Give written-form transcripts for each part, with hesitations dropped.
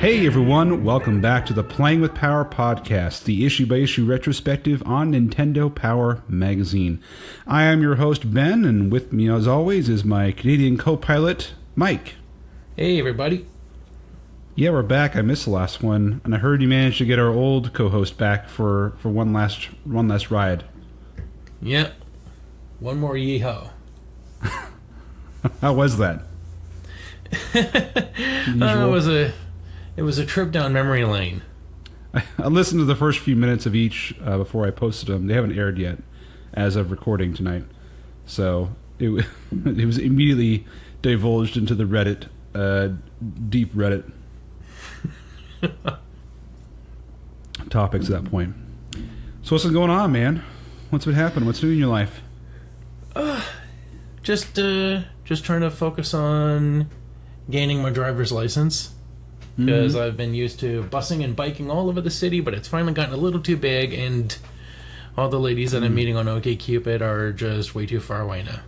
Hey everyone, welcome back to the Playing with Power podcast, the issue-by-issue retrospective on Nintendo Power Magazine. I am your host, Ben, and with me as always is my Canadian co-pilot, Mike. Hey everybody. Yeah, we're back. I missed the last one, and I heard you managed to get our old co-host back for one last ride. Yeah. One more yeehaw. How was that? It was a trip down memory lane. I listened to the first few minutes of each before I posted them. They haven't aired yet as of recording tonight. So it was immediately divulged into the Reddit, deep Reddit topics at that point. So what's been going on, man? What's been happening? What's new in your life? Just trying to focus on gaining my driver's license. Because I've been used to busing and biking all over the city, but it's finally gotten a little too big, and all the ladies that I'm meeting on OkCupid are just way too far away now.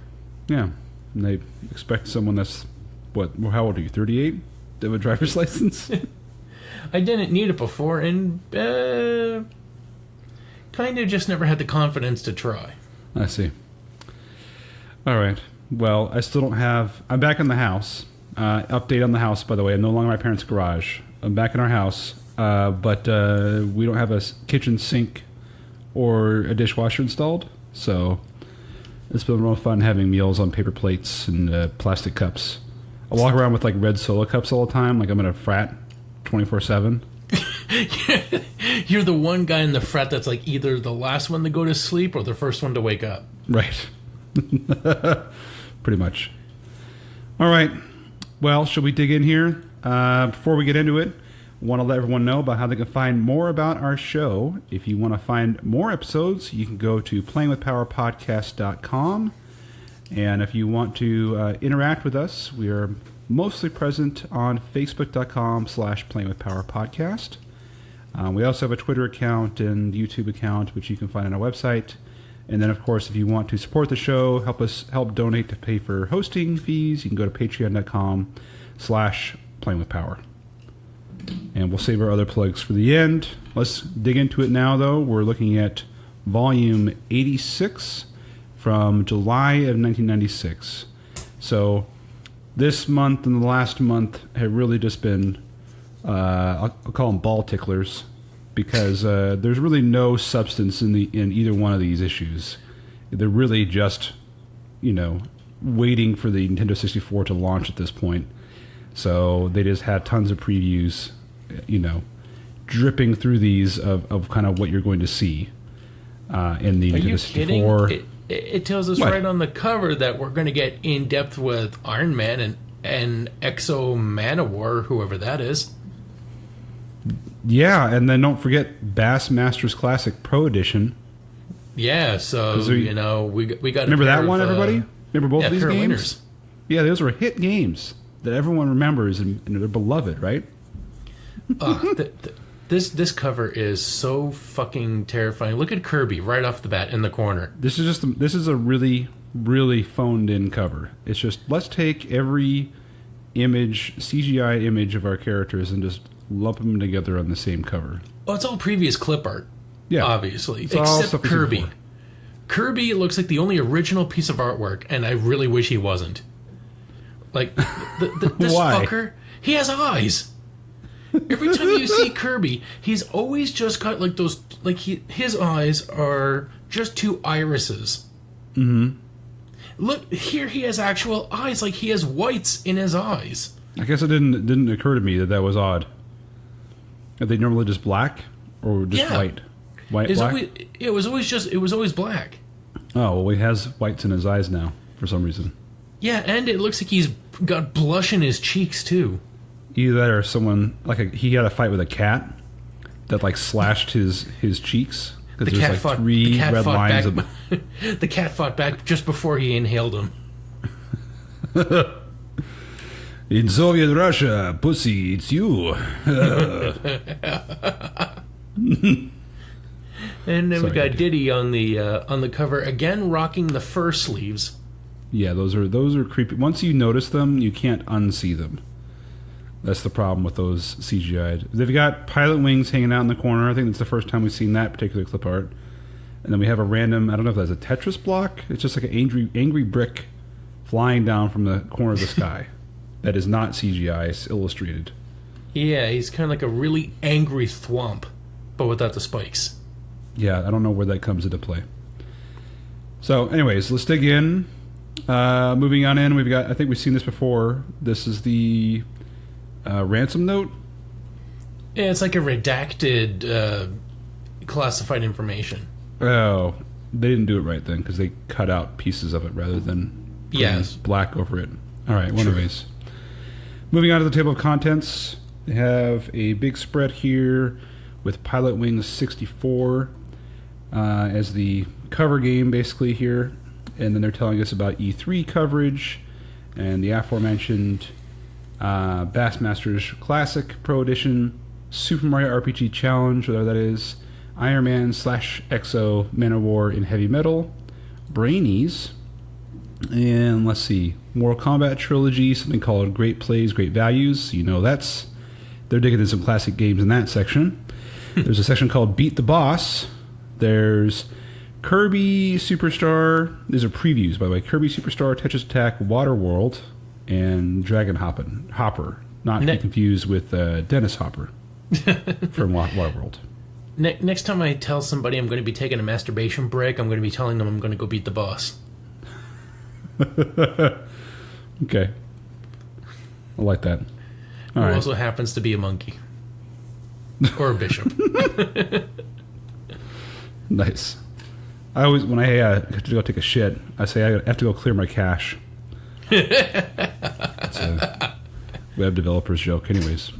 Yeah. And they expect someone that's, how old are you, 38? To have a driver's license? I didn't need it before, and kind of just never had the confidence to try. I see. All right. Well, I still don't have... I'm back in the house. Update on the house, by the way. I'm no longer in my parents' garage. I'm back in our house, but we don't have a kitchen sink or a dishwasher installed, so it's been real fun having meals on paper plates and plastic cups. I walk around with like red Solo cups all the time, like I'm in a frat 24/7. You're the one guy in the frat that's like either the last one to go to sleep or the first one to wake up. Right. Pretty much. All right. Well, should we dig in here? Before we get into it, I want to let everyone know about how they can find more about our show. If you want to find more episodes, you can go to playingwithpowerpodcast.com. And if you want to interact with us, we are mostly present on facebook.com/playingwithpowerpodcast. We also have a Twitter account and YouTube account, which you can find on our website. And then, of course, if you want to support the show, help donate to pay for hosting fees, you can go to patreon.com/playingwithpower. And we'll save our other plugs for the end. Let's dig into it now, though. We're looking at volume 86 from July of 1996. So this month and the last month have really just been, I'll call them ball ticklers, because there's really no substance in either one of these issues. They're really just, waiting for the Nintendo 64 to launch at this point. So they just had tons of previews, dripping through these of kind of what you're going to see in the Nintendo 64. Kidding? It tells us right on the cover that we're going to get in depth with Iron Man and Exo Manowar, whoever that is. Yeah, and then don't forget Bass Masters Classic Pro Edition. Yeah, so we got. Remember that one, everybody? Remember both of these games? Winners. Yeah, those were hit games that everyone remembers and they're beloved, right? This cover is so fucking terrifying. Look at Kirby right off the bat in the corner. This is a really, really phoned in cover. It's just, let's take every CGI image of our characters and just lump them together on the same cover. Oh, it's all previous clip art. Yeah, obviously, except Kirby. Kirby looks like the only original piece of artwork, and I really wish he wasn't. Like this Why? fucker, he has eyes. Every time you see Kirby, he's always just got like those, like his eyes are just two irises. Mm-hmm. Look here, he has actual eyes, like he has whites in his eyes. I guess it didn't occur to me that was odd. Are they normally just black or just white? Black? It was always black. Oh, well, he has whites in his eyes now for some reason. Yeah, and it looks like he's got blush in his cheeks too. Either that or someone he had a fight with a cat that like slashed his cheeks because there's like three red lines of. The cat fought back just before he inhaled him. In Soviet Russia, pussy, it's you. And then we got Diddy on the cover again, rocking the fur sleeves. Yeah, those are creepy. Once you notice them, you can't unsee them. That's the problem with those CGI'd. They've got pilot wings hanging out in the corner. I think that's the first time we've seen that particular clip art. And then we have a random, I don't know if that's a Tetris block. It's just like an angry brick flying down from the corner of the sky. That is not CGI, it's illustrated. Yeah, he's kind of like a really angry thwomp, but without the spikes. Yeah, I don't know where that comes into play. So, anyways, let's dig in. Moving on in, we've got, I think we've seen this before. This is the ransom note. Yeah, it's like a redacted classified information. Oh, they didn't do it right then, because they cut out pieces of it rather than putting black over it. All right, anyways. Moving on to the table of contents, they have a big spread here with Pilot Wings 64 as the cover game, basically, here. And then they're telling us about E3 coverage and the aforementioned Bassmasters Classic Pro Edition, Super Mario RPG Challenge, whatever that is, Iron Man / Exo Manowar in Heavy Metal, Brainies, and let's see, Mortal Kombat Trilogy, something called Great Plays, Great Values. You know, they're digging in some classic games in that section. There's a section called Beat the Boss. There's Kirby Superstar. These are previews, by the way. Kirby Superstar, Tetris Attack, Waterworld, and Dragon Hopper. Not to be confused with Dennis Hopper from Waterworld. Next time I tell somebody I'm going to be taking a masturbation break, I'm going to be telling them I'm going to go beat the boss. Okay. I like that. Who also happens to be a monkey. Or a bishop. Nice. I always, when I have to go take a shit, I say I have to go clear my cache. It's a web developer's joke, anyways.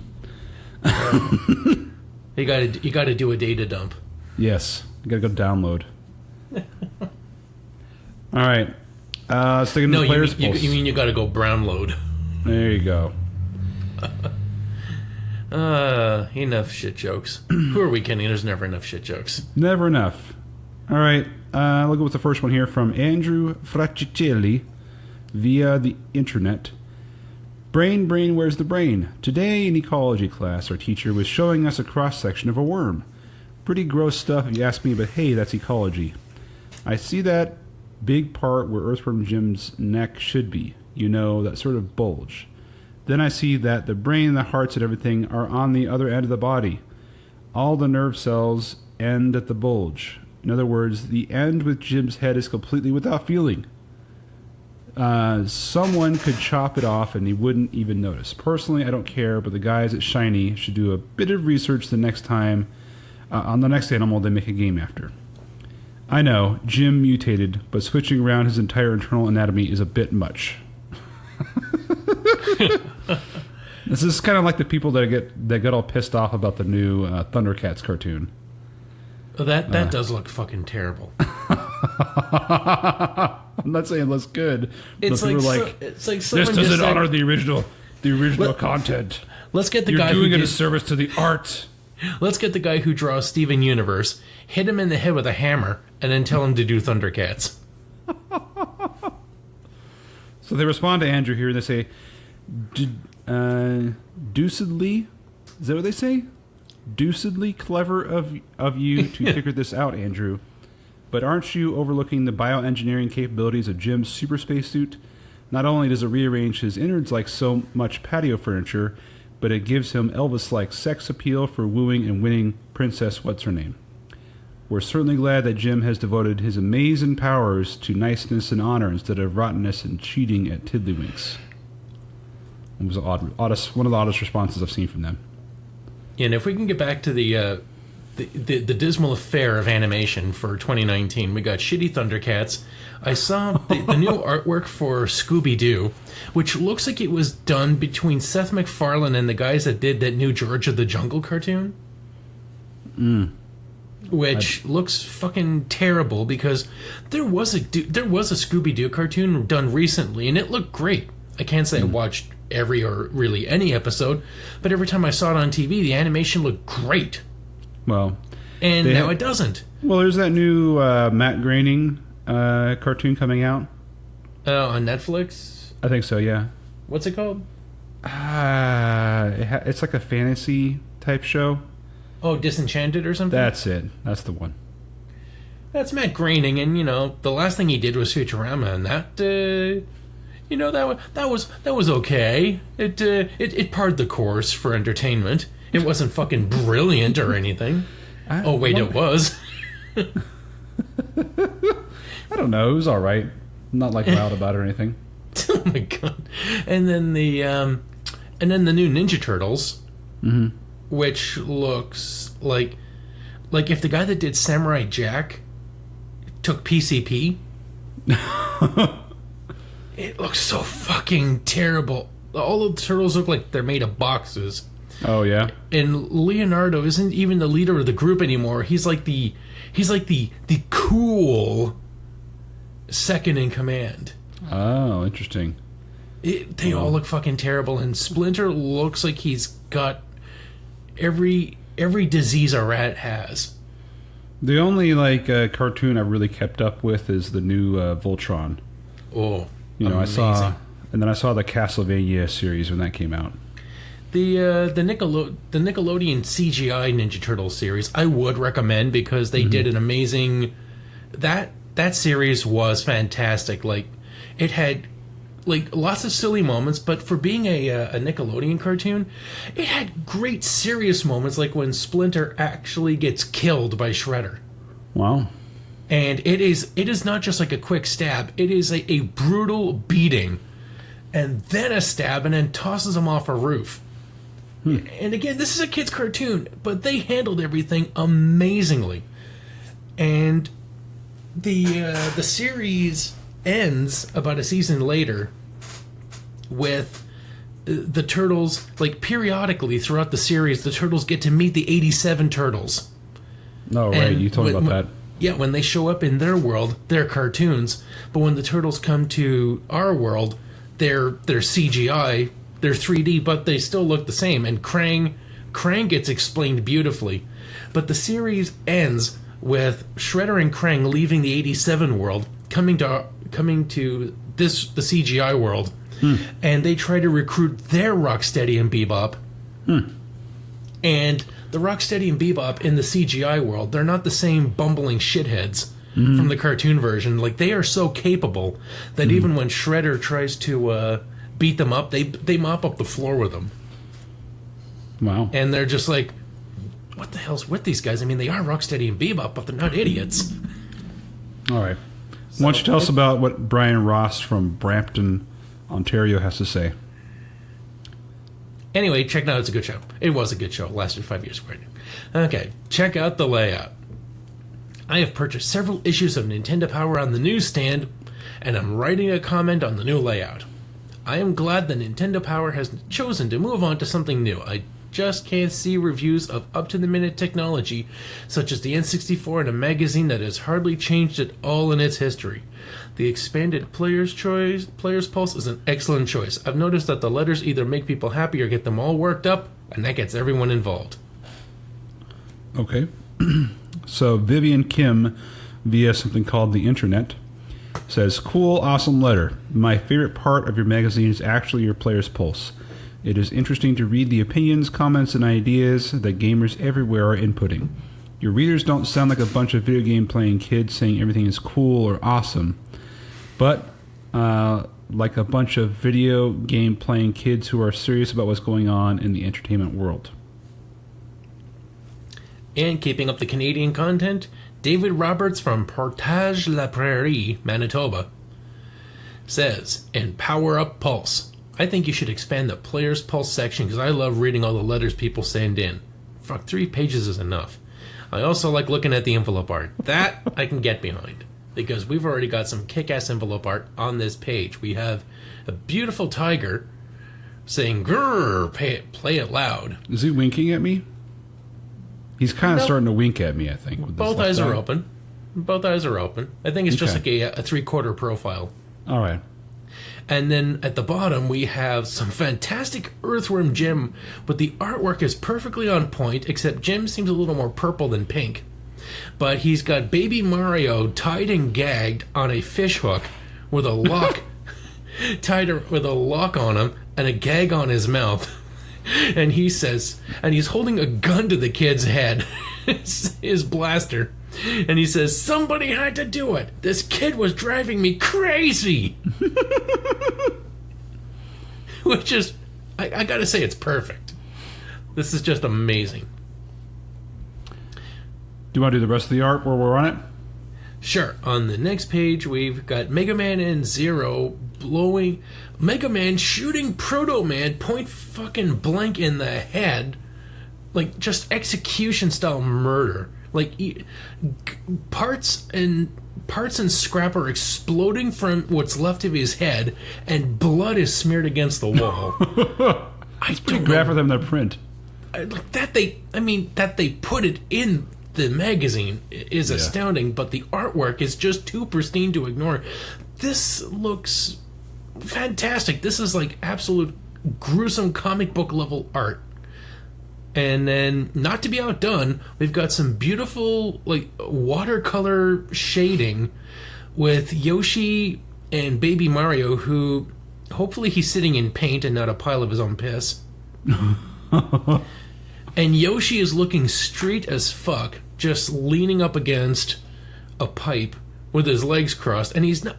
You gotta do a data dump. Yes, you gotta go download. All right, let's take into the players' pulse. You mean you gotta go brownload? There you go. Enough shit jokes. Who are we kidding? There's never enough shit jokes. Never enough. All right, I'll go with the first one here from Andrew Fraticelli via the internet. Brain, where's the brain? Today in ecology class, our teacher was showing us a cross-section of a worm. Pretty gross stuff if you ask me, but hey, that's ecology. I see that big part where Earthworm Jim's neck should be. You know, that sort of bulge. Then I see that the brain, the hearts, and everything are on the other end of the body. All the nerve cells end at the bulge. In other words, the end with Jim's head is completely without feeling. Someone could chop it off and he wouldn't even notice. Personally, I don't care, but the guys at Shiny should do a bit of research the next time on the next animal they make a game after. I know, Jim mutated, but switching around his entire internal anatomy is a bit much. This is kind of like the people that get all pissed off about the new Thundercats cartoon. That does look fucking terrible. I'm not saying it looks good. It's like, this doesn't honor the original content. Let's get the You're guy doing a disservice to the art. Let's get the guy who draws Steven Universe, hit him in the head with a hammer, and then tell him to do Thundercats. So they respond to Andrew here and they say, deucedly, is that what they say? Deucedly clever of you to figure this out, Andrew. But aren't you overlooking the bioengineering capabilities of Jim's super spacesuit? Not only does it rearrange his innards like so much patio furniture, but it gives him Elvis-like sex appeal for wooing and winning Princess What's-Her-Name. We're certainly glad that Jim has devoted his amazing powers to niceness and honor instead of rottenness and cheating at Tiddlywinks. It was one of the oddest responses I've seen from them. Yeah, and if we can get back to the dismal affair of animation for 2019, we got shitty Thundercats. I saw the new artwork for Scooby-Doo, which looks like it was done between Seth MacFarlane and the guys that did that new George of the Jungle cartoon. Which looks fucking terrible because there was a Scooby-Doo cartoon done recently and it looked great. I can't say I watched every or really any episode, but every time I saw it on TV, the animation looked great. Well, and now it doesn't. Well, there's that new Matt Groening cartoon coming out. On Netflix? I think so, yeah. What's it called? It's like a fantasy type show. Oh, Disenchanted or something? That's it. That's the one. That's Matt Groening, and the last thing he did was Futurama, and that that was okay. It parred the course for entertainment. It wasn't fucking brilliant or anything. It was. I don't know. It was all right. I'm not like loud about it or anything. Oh my god! And then the new Ninja Turtles, which looks like if the guy that did Samurai Jack took PCP. It looks so fucking terrible. All of the turtles look like they're made of boxes. Oh yeah. And Leonardo isn't even the leader of the group anymore. He's like the cool second in command. Oh, interesting. They all look fucking terrible, and Splinter looks like he's got every disease a rat has. The only cartoon I've really kept up with is the new Voltron. Oh, amazing. I saw the Castlevania series when that came out. The Nickelodeon CGI Ninja Turtles series I would recommend because they did an amazing. That series was fantastic. Like, it had lots of silly moments, but for being a Nickelodeon cartoon, it had great serious moments, like when Splinter actually gets killed by Shredder. Wow. And it is not just like a quick stab. It is a brutal beating, and then a stab, and then tosses him off a roof. And again, this is a kid's cartoon, but they handled everything amazingly. And the series ends about a season later with the turtles, periodically throughout the series, the turtles get to meet the 87 turtles. Oh, right. You told me about that. Yeah, when they show up in their world, they're cartoons. But when the turtles come to our world, they're CGI, they're 3D, but they still look the same. And Krang gets explained beautifully. But the series ends with Shredder and Krang leaving the 87 world, coming to the CGI world, and they try to recruit their Rocksteady and Bebop. And the Rocksteady and Bebop in the CGI world, they're not the same bumbling shitheads from the cartoon version. Like, they are so capable that even when Shredder tries to beat them up, they mop up the floor with them. Wow. And they're just like, what the hell's with these guys? I mean, they are Rocksteady and Bebop, but they're not idiots. All right. Why don't you tell us about what Brian Ross from Brampton, Ontario has to say? Anyway, check it out. It's a good show. It was a good show. It lasted 5 years. Okay, check out the layout. I have purchased several issues of Nintendo Power on the newsstand, and I'm writing a comment on the new layout. I am glad that Nintendo Power has chosen to move on to something new. I just can't see reviews of up-to-the-minute technology, such as the N64 in a magazine that has hardly changed at all in its history. The expanded Player's Pulse is an excellent choice. I've noticed that the letters either make people happy or get them all worked up, and that gets everyone involved. Okay. So Vivian Kim, via something called the internet, says, cool, awesome letter. My favorite part of your magazine is actually your Player's Pulse. It is interesting to read the opinions, comments, and ideas that gamers everywhere are inputting. Your readers don't sound like a bunch of video game playing kids saying everything is cool or awesome, but like a bunch of video game playing kids who are serious about what's going on in the entertainment world. And keeping up the Canadian content, David Roberts from Portage la Prairie, Manitoba, says, in Power Up Pulse, I think you should expand the Player's Pulse section because I love reading all the letters people send in. Fuck, 3 pages is enough. I also like looking at the envelope art. That I can get behind, because we've already got some kick-ass envelope art on this page. We have a beautiful tiger saying, grrr, play it loud. Is he winking at me? He's kind of starting to wink at me, I think. With Both eyes are open. Both eyes are open. I think it's just like a 3/4 profile. All right. And then at the bottom, we have some fantastic Earthworm Jim, but the artwork is perfectly on point, except Jim seems a little more purple than pink. But he's got Baby Mario tied and gagged on a fish hook with a lock, tied with a lock on him, and a gag on his mouth. And he says, and he's holding a gun to the kid's head, his blaster. And he says, somebody had to do it. This kid was driving me crazy. Which is, I gotta say, it's perfect. This is just amazing. Do you want to do the rest of the art while we're on it? Sure. On the next page, we've got Mega Man and Zero blowing... Mega Man shooting Proto Man point fucking blank in the head. Like, just execution-style murder. Like, parts and scrap are exploding from what's left of his head, and blood is smeared against the wall. It's pretty graphic for them to print. That they put it in the magazine is astounding, but the artwork is just too pristine to ignore. This looks fantastic. This is like absolute gruesome comic book level art. And then, not to be outdone, we've got some beautiful like watercolor shading with Yoshi and Baby Mario, who hopefully he's sitting in paint and not a pile of his own piss. And Yoshi is looking straight as fuck, just leaning up against a pipe with his legs crossed. And he's not...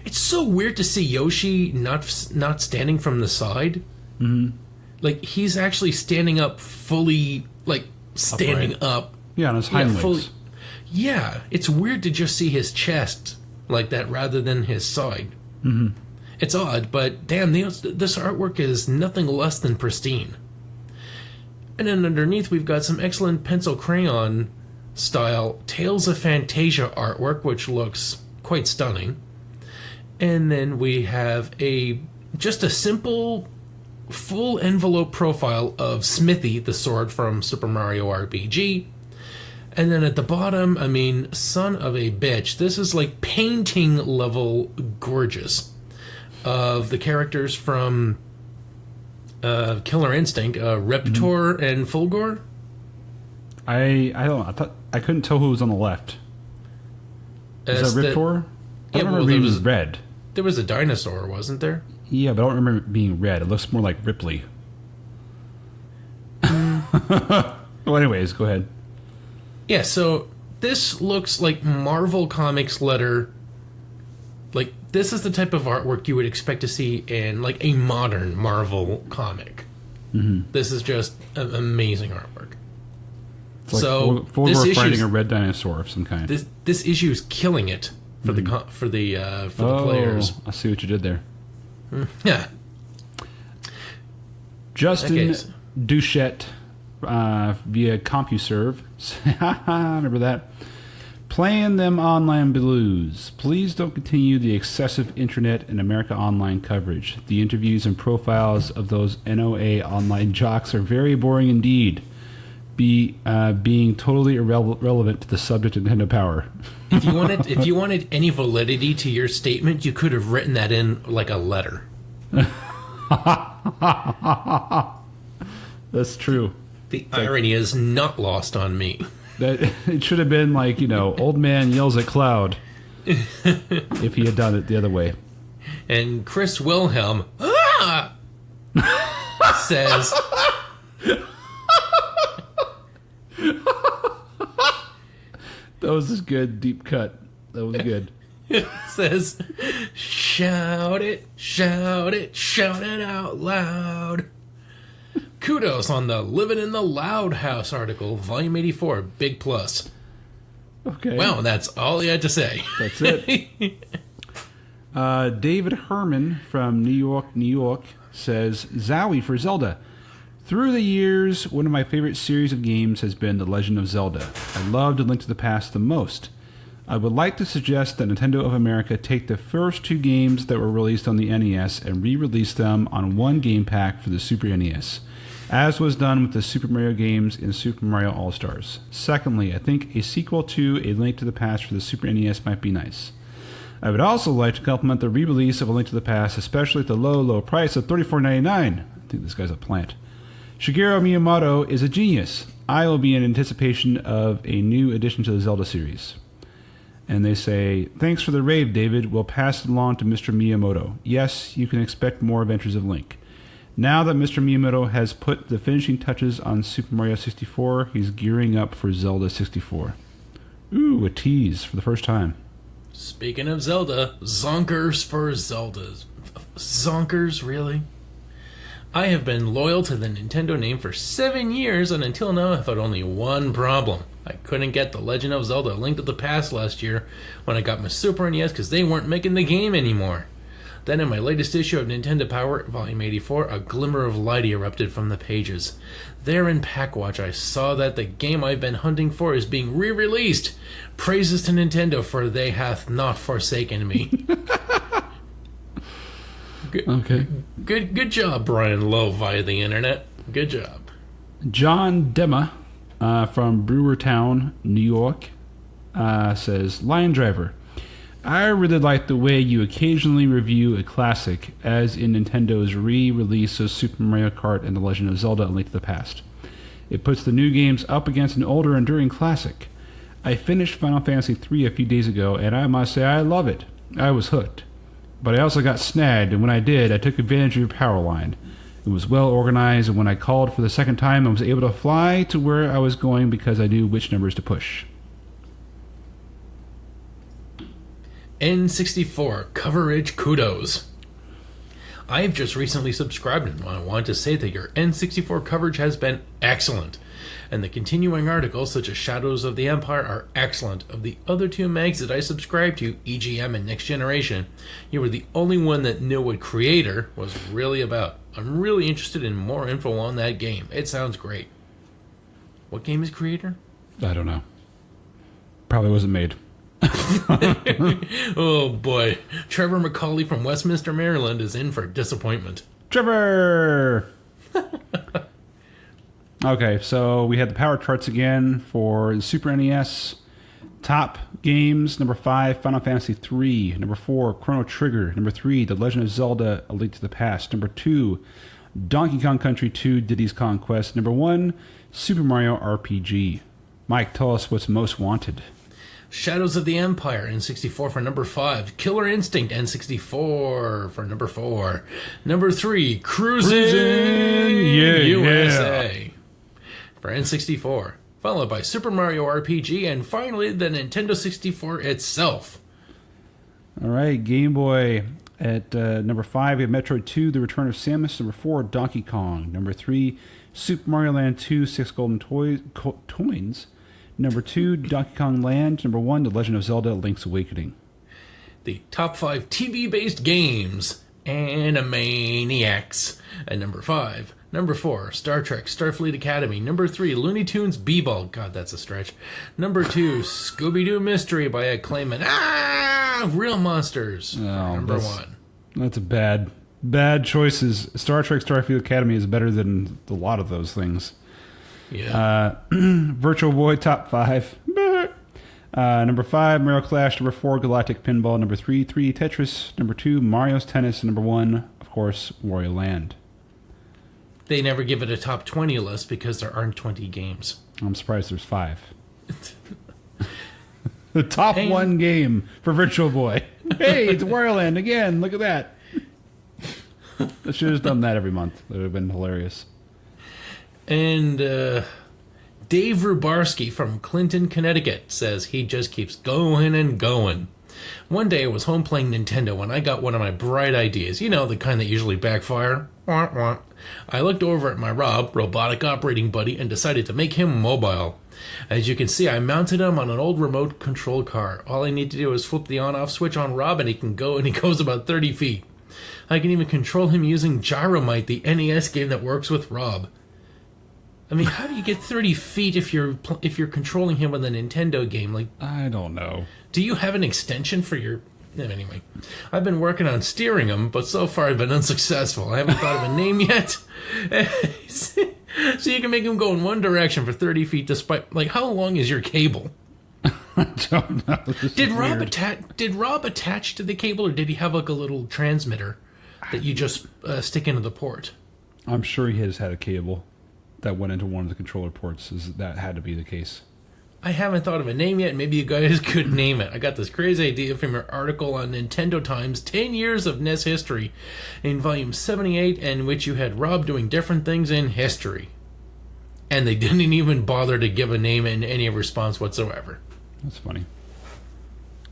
It's so weird to see Yoshi not standing from the side. Mm-hmm. Like, he's actually standing up fully, like, standing up. Yeah, on his hind legs. Yeah, it's weird to just see his chest like that rather than his side. Mm-hmm. It's odd, but damn, this artwork is nothing less than pristine. And then underneath, we've got some excellent pencil crayon style Tales of Fantasia artwork, which looks quite stunning. And then we have just a simple full envelope profile of Smithy, the sword from Super Mario RPG. And then at the bottom, I mean, son of a bitch, this is like painting level gorgeous of the characters from Killer Instinct, Reptor and Fulgore. I don't know. I couldn't tell who was on the left. Is that Reptor? I don't remember being red. There was a dinosaur, wasn't there? Yeah, but I don't remember it being red. It looks more like Ripley. Well, anyways, go ahead. Yeah, so this looks like Marvel Comics letter. Like, this is the type of artwork you would expect to see in, like, a modern Marvel comic. Mm-hmm. This is just amazing artwork. It's like Fulgore fighting a red dinosaur of some kind. This issue is killing it for the players. I see what you did there. Yeah. Justin Duchette via CompuServe. Remember that? Playing them online blues. Please don't continue the excessive internet and America Online coverage. The interviews and profiles of those NOA online jocks are very boring indeed, being totally irrelevant to the subject of Nintendo Power. If you wanted any validity to your statement, you could have written that in like a letter. That's true. The irony is not lost on me. That it should have been like, old man yells at cloud if he had done it the other way. And Chris Wilhelm says that was a good deep cut. That was good. Says, shout it, shout it, shout it out loud. Kudos on the Living in the Loud House article, volume 84, big plus. Okay. Well, that's all he had to say. That's it. David Herman from New York, New York says, Zowie for Zelda. Through the years, one of my favorite series of games has been The Legend of Zelda. I loved A Link to the Past the most. I would like to suggest that Nintendo of America take the first two games that were released on the NES and re-release them on one game pack for the Super NES, as was done with the Super Mario games in Super Mario All-Stars. Secondly, I think a sequel to A Link to the Past for the Super NES might be nice. I would also like to compliment the re-release of A Link to the Past, especially at the low, low price of $34.99. I think this guy's a plant. Shigeru Miyamoto is a genius. I will be in anticipation of a new addition to the Zelda series. And they say, thanks for the rave, David. We'll pass it along to Mr. Miyamoto. Yes, you can expect more Adventures of Link. Now that Mr. Miyamoto has put the finishing touches on Super Mario 64, he's gearing up for Zelda 64. Ooh, a tease for the first time. Speaking of Zelda, zonkers for Zeldas. Zonkers, really? I have been loyal to the Nintendo name for 7 years, and until now I've had only one problem. I couldn't get The Legend of Zelda: A Link to the Past last year when I got my Super NES because they weren't making the game anymore. Then in my latest issue of Nintendo Power, Volume 84, a glimmer of light erupted from the pages. There in Packwatch, I saw that the game I've been hunting for is being re-released. Praises to Nintendo, for they hath not forsaken me. Okay. Good job, Brian Lowe via the internet. Good job. John Dema from Brewertown, New York, says, Lion Driver, I really like the way you occasionally review a classic, as in Nintendo's re-release of Super Mario Kart and The Legend of Zelda: A Link to the Past. It puts the new games up against an older, enduring classic. I finished Final Fantasy III a few days ago, and I must say I love it. I was hooked. But I also got snagged, and when I did, I took advantage of your power line. It was well organized, and when I called for the second time, I was able to fly to where I was going because I knew which numbers to push. N64 coverage kudos. I've just recently subscribed, and I want to say that your N64 coverage has been excellent. And the continuing articles, such as Shadows of the Empire, are excellent. Of the other two mags that I subscribed to, EGM and Next Generation, you were the only one that knew what Creator was really about. I'm really interested in more info on that game. It sounds great. What game is Creator? I don't know. Probably wasn't made. Oh boy. Trevor McCauley from Westminster, Maryland is in for disappointment. Trevor! Okay, so we had the power charts again for the Super NES. Top games, number 5, Final Fantasy III. Number 4, Chrono Trigger. Number 3, The Legend of Zelda: A Link to the Past. Number 2, Donkey Kong Country 2, Diddy's Conquest. Number 1, Super Mario RPG. Mike, tell us what's most wanted. Shadows of the Empire, N64 for number 5. Killer Instinct, N64 for number 4. Number 3, Cruisin' USA for N64. Followed by Super Mario RPG, and finally the Nintendo 64 itself. All right, Game Boy. At number 5, we have Metroid 2, The Return of Samus. Number 4, Donkey Kong. Number 3, Super Mario Land 2, 6 Golden Coins. Number 2, Donkey Kong Land. Number 1, The Legend of Zelda: Link's Awakening. The top 5 TV-based games, Animaniacs. At number 5. Number 4, Star Trek Starfleet Academy. Number 3, Looney Tunes B-Ball. God, that's a stretch. Number 2, Scooby-Doo Mystery by Acclaim and Real Monsters. Number 1. That's a bad choices. Star Trek Starfleet Academy is better than a lot of those things. Yeah. Virtual Boy top 5. Number 5, Mario Clash. Number 4, Galactic Pinball. Number 3, 3D Tetris. Number 2, Mario's Tennis. And number 1, of course, Wario Land. They never give it a top 20 list because there aren't 20 games. I'm surprised there's 5. The top 1 game for Virtual Boy. Hey, it's Wario Land again. Look at that. I should have done that every month. That would have been hilarious. And Dave Rubarski from Clinton, Connecticut says he just keeps going and going. One day I was home playing Nintendo when I got one of my bright ideas. You know, the kind that usually backfire. Wah, wah. I looked over at my Rob, robotic operating buddy, and decided to make him mobile. As you can see, I mounted him on an old remote control car. All I need to do is flip the on-off switch on Rob and he can go, and he goes about 30 feet. I can even control him using Gyromite, the NES game that works with Rob. I mean, how do you get 30 feet if you're controlling him with a Nintendo game? Like, I don't know. Do you have an extension for your... Anyway, I've been working on steering him, but so far I've been unsuccessful. I haven't thought of a name yet. So you can make him go in one direction for 30 feet despite... Like, how long is your cable? I don't know. Did Rob attach to the cable, or did he have like a little transmitter that you just stick into the port? I'm sure he has had a cable that went into one of the controller ports. That had to be the case. I haven't thought of a name yet. Maybe you guys could name it. I got this crazy idea from your article on Nintendo Times 10 Years of NES History in volume 78, in which you had Rob doing different things in history. And they didn't even bother to give a name in any response whatsoever. That's funny.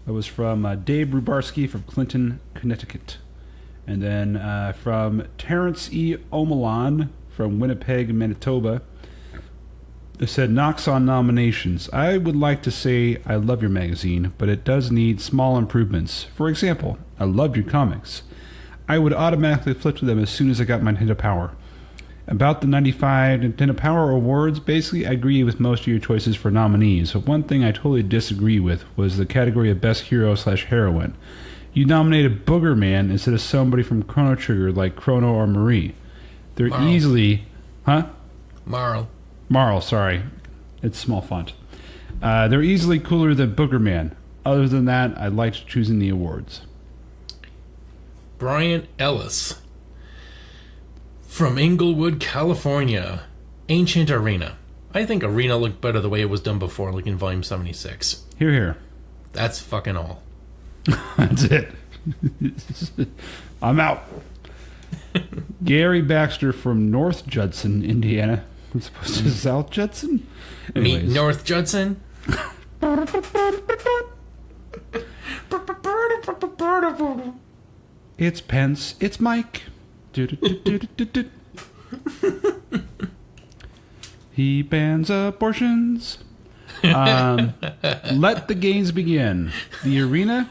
That was from Dave Rubarski from Clinton, Connecticut. And then from Terrence E. Omelan from Winnipeg, Manitoba. It said, knocks on nominations. I would like to say I love your magazine, but it does need small improvements. For example, I loved your comics. I would automatically flip to them as soon as I got my Nintendo Power. About the 95 Nintendo Power Awards, basically I agree with most of your choices for nominees, but one thing I totally disagree with was the category of Best Hero/Heroine. You nominated Booger Man instead of somebody from Chrono Trigger like Chrono or Marie. They're Marl. easily... Huh? Marl, sorry. It's small font. They're easily cooler than Booger Man. Other than that, I liked choosing the awards. Brian Ellis from Inglewood, California. Ancient Arena. I think Arena looked better the way it was done before, like in Volume 76. Here, here. That's fucking all. That's it. I'm out. Gary Baxter from North Judson, Indiana. I'm supposed to South Judson? Meet North Judson. It's Pence. It's Mike. He bans abortions. Let the games begin. The arena.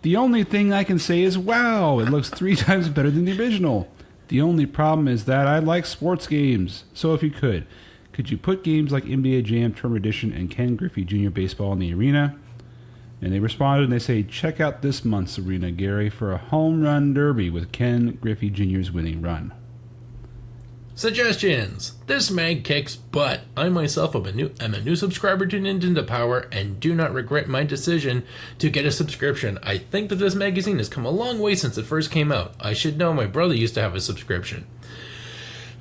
The only thing I can say is, wow, it looks 3 times better than the original. The only problem is that I like sports games. So if you could you put games like NBA Jam Tournament Edition and Ken Griffey Jr. Baseball in the arena? And they responded and they say, check out this month's arena, Gary, for a home run derby with Ken Griffey Jr.'s winning run. Suggestions. This mag kicks butt. I myself am a new subscriber to Nintendo Power and do not regret my decision to get a subscription. I think that this magazine has come a long way since it first came out. I should know my brother used to have a subscription.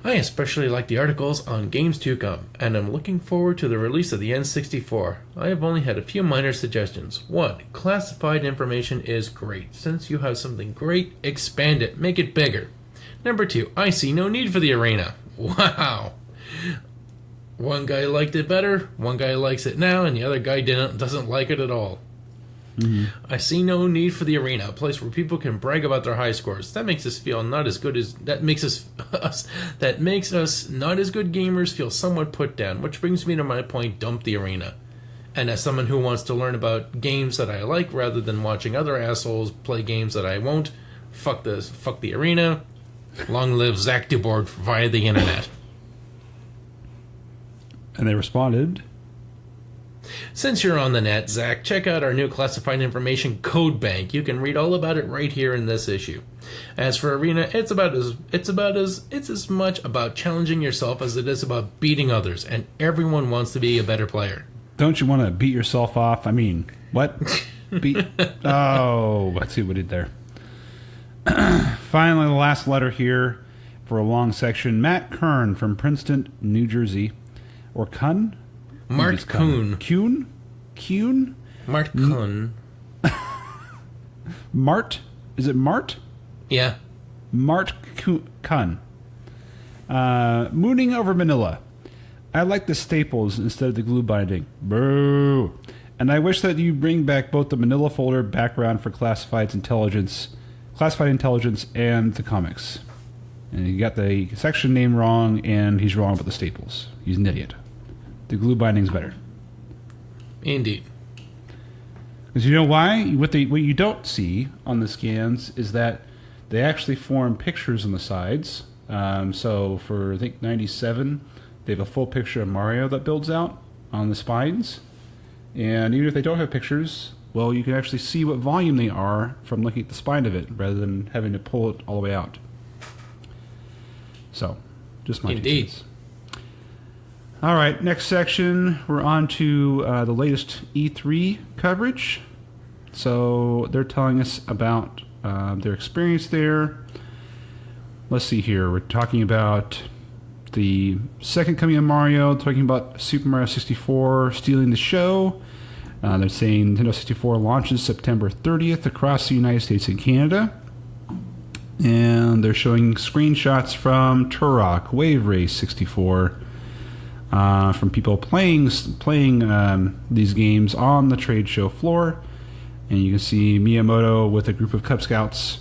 I especially like the articles on games to come, and I'm looking forward to the release of the N64. I have only had a few minor suggestions. 1. Classified information is great. Since you have something great, expand it. Make it bigger. Number 2, I see no need for the arena. Wow. One guy liked it better, one guy likes it now, and the other guy doesn't like it at all. Mm-hmm. I see no need for the arena, a place where people can brag about their high scores. That makes us feel not as good as that makes us not as good gamers feel somewhat put down, which brings me to my point, dump the arena. And as someone who wants to learn about games that I like rather than watching other assholes play games that I won't, fuck the arena. Long live Zach Dubourg via the internet. And they responded, since you're on the net, Zach, check out our new classified information code bank. You can read all about it right here in this issue. As for Arena, it's as much about challenging yourself as it is about beating others, and everyone wants to be a better player. Don't you want to beat yourself off? I mean, what? Oh, let's see what we did there. Finally, the last letter here for a long section. Matt Kern from Princeton, New Jersey. Or Kun? Mart Kuhn. Kuhn? Mart Kuhn. Mart? Is it Mart? Yeah. Mart Kuhn. Mooning over Manila. I like the staples instead of the glue binding. Boo! And I wish that you bring back both the Manila folder background for classified intelligence and the comics. And he got the section name wrong, and he's wrong about the staples. He's an idiot. The glue binding's better. Indeed. Because you know why? What you don't see on the scans is that they actually form pictures on the sides. So for, I think, 97, they have a full picture of Mario that builds out on the spines. And even if they don't have pictures, well, you can actually see what volume they are from looking at the spine of it, rather than having to pull it all the way out. So, just my 2 cents. All right, next section, we're on to the latest E3 coverage. So they're telling us about their experience there. Let's see here. We're talking about the second coming of Mario, talking about Super Mario 64 stealing the show. They're saying Nintendo 64 launches September 30th across the United States and Canada. And they're showing screenshots from Turok Wave Race 64 from people playing these games on the trade show floor. And you can see Miyamoto with a group of Cub Scouts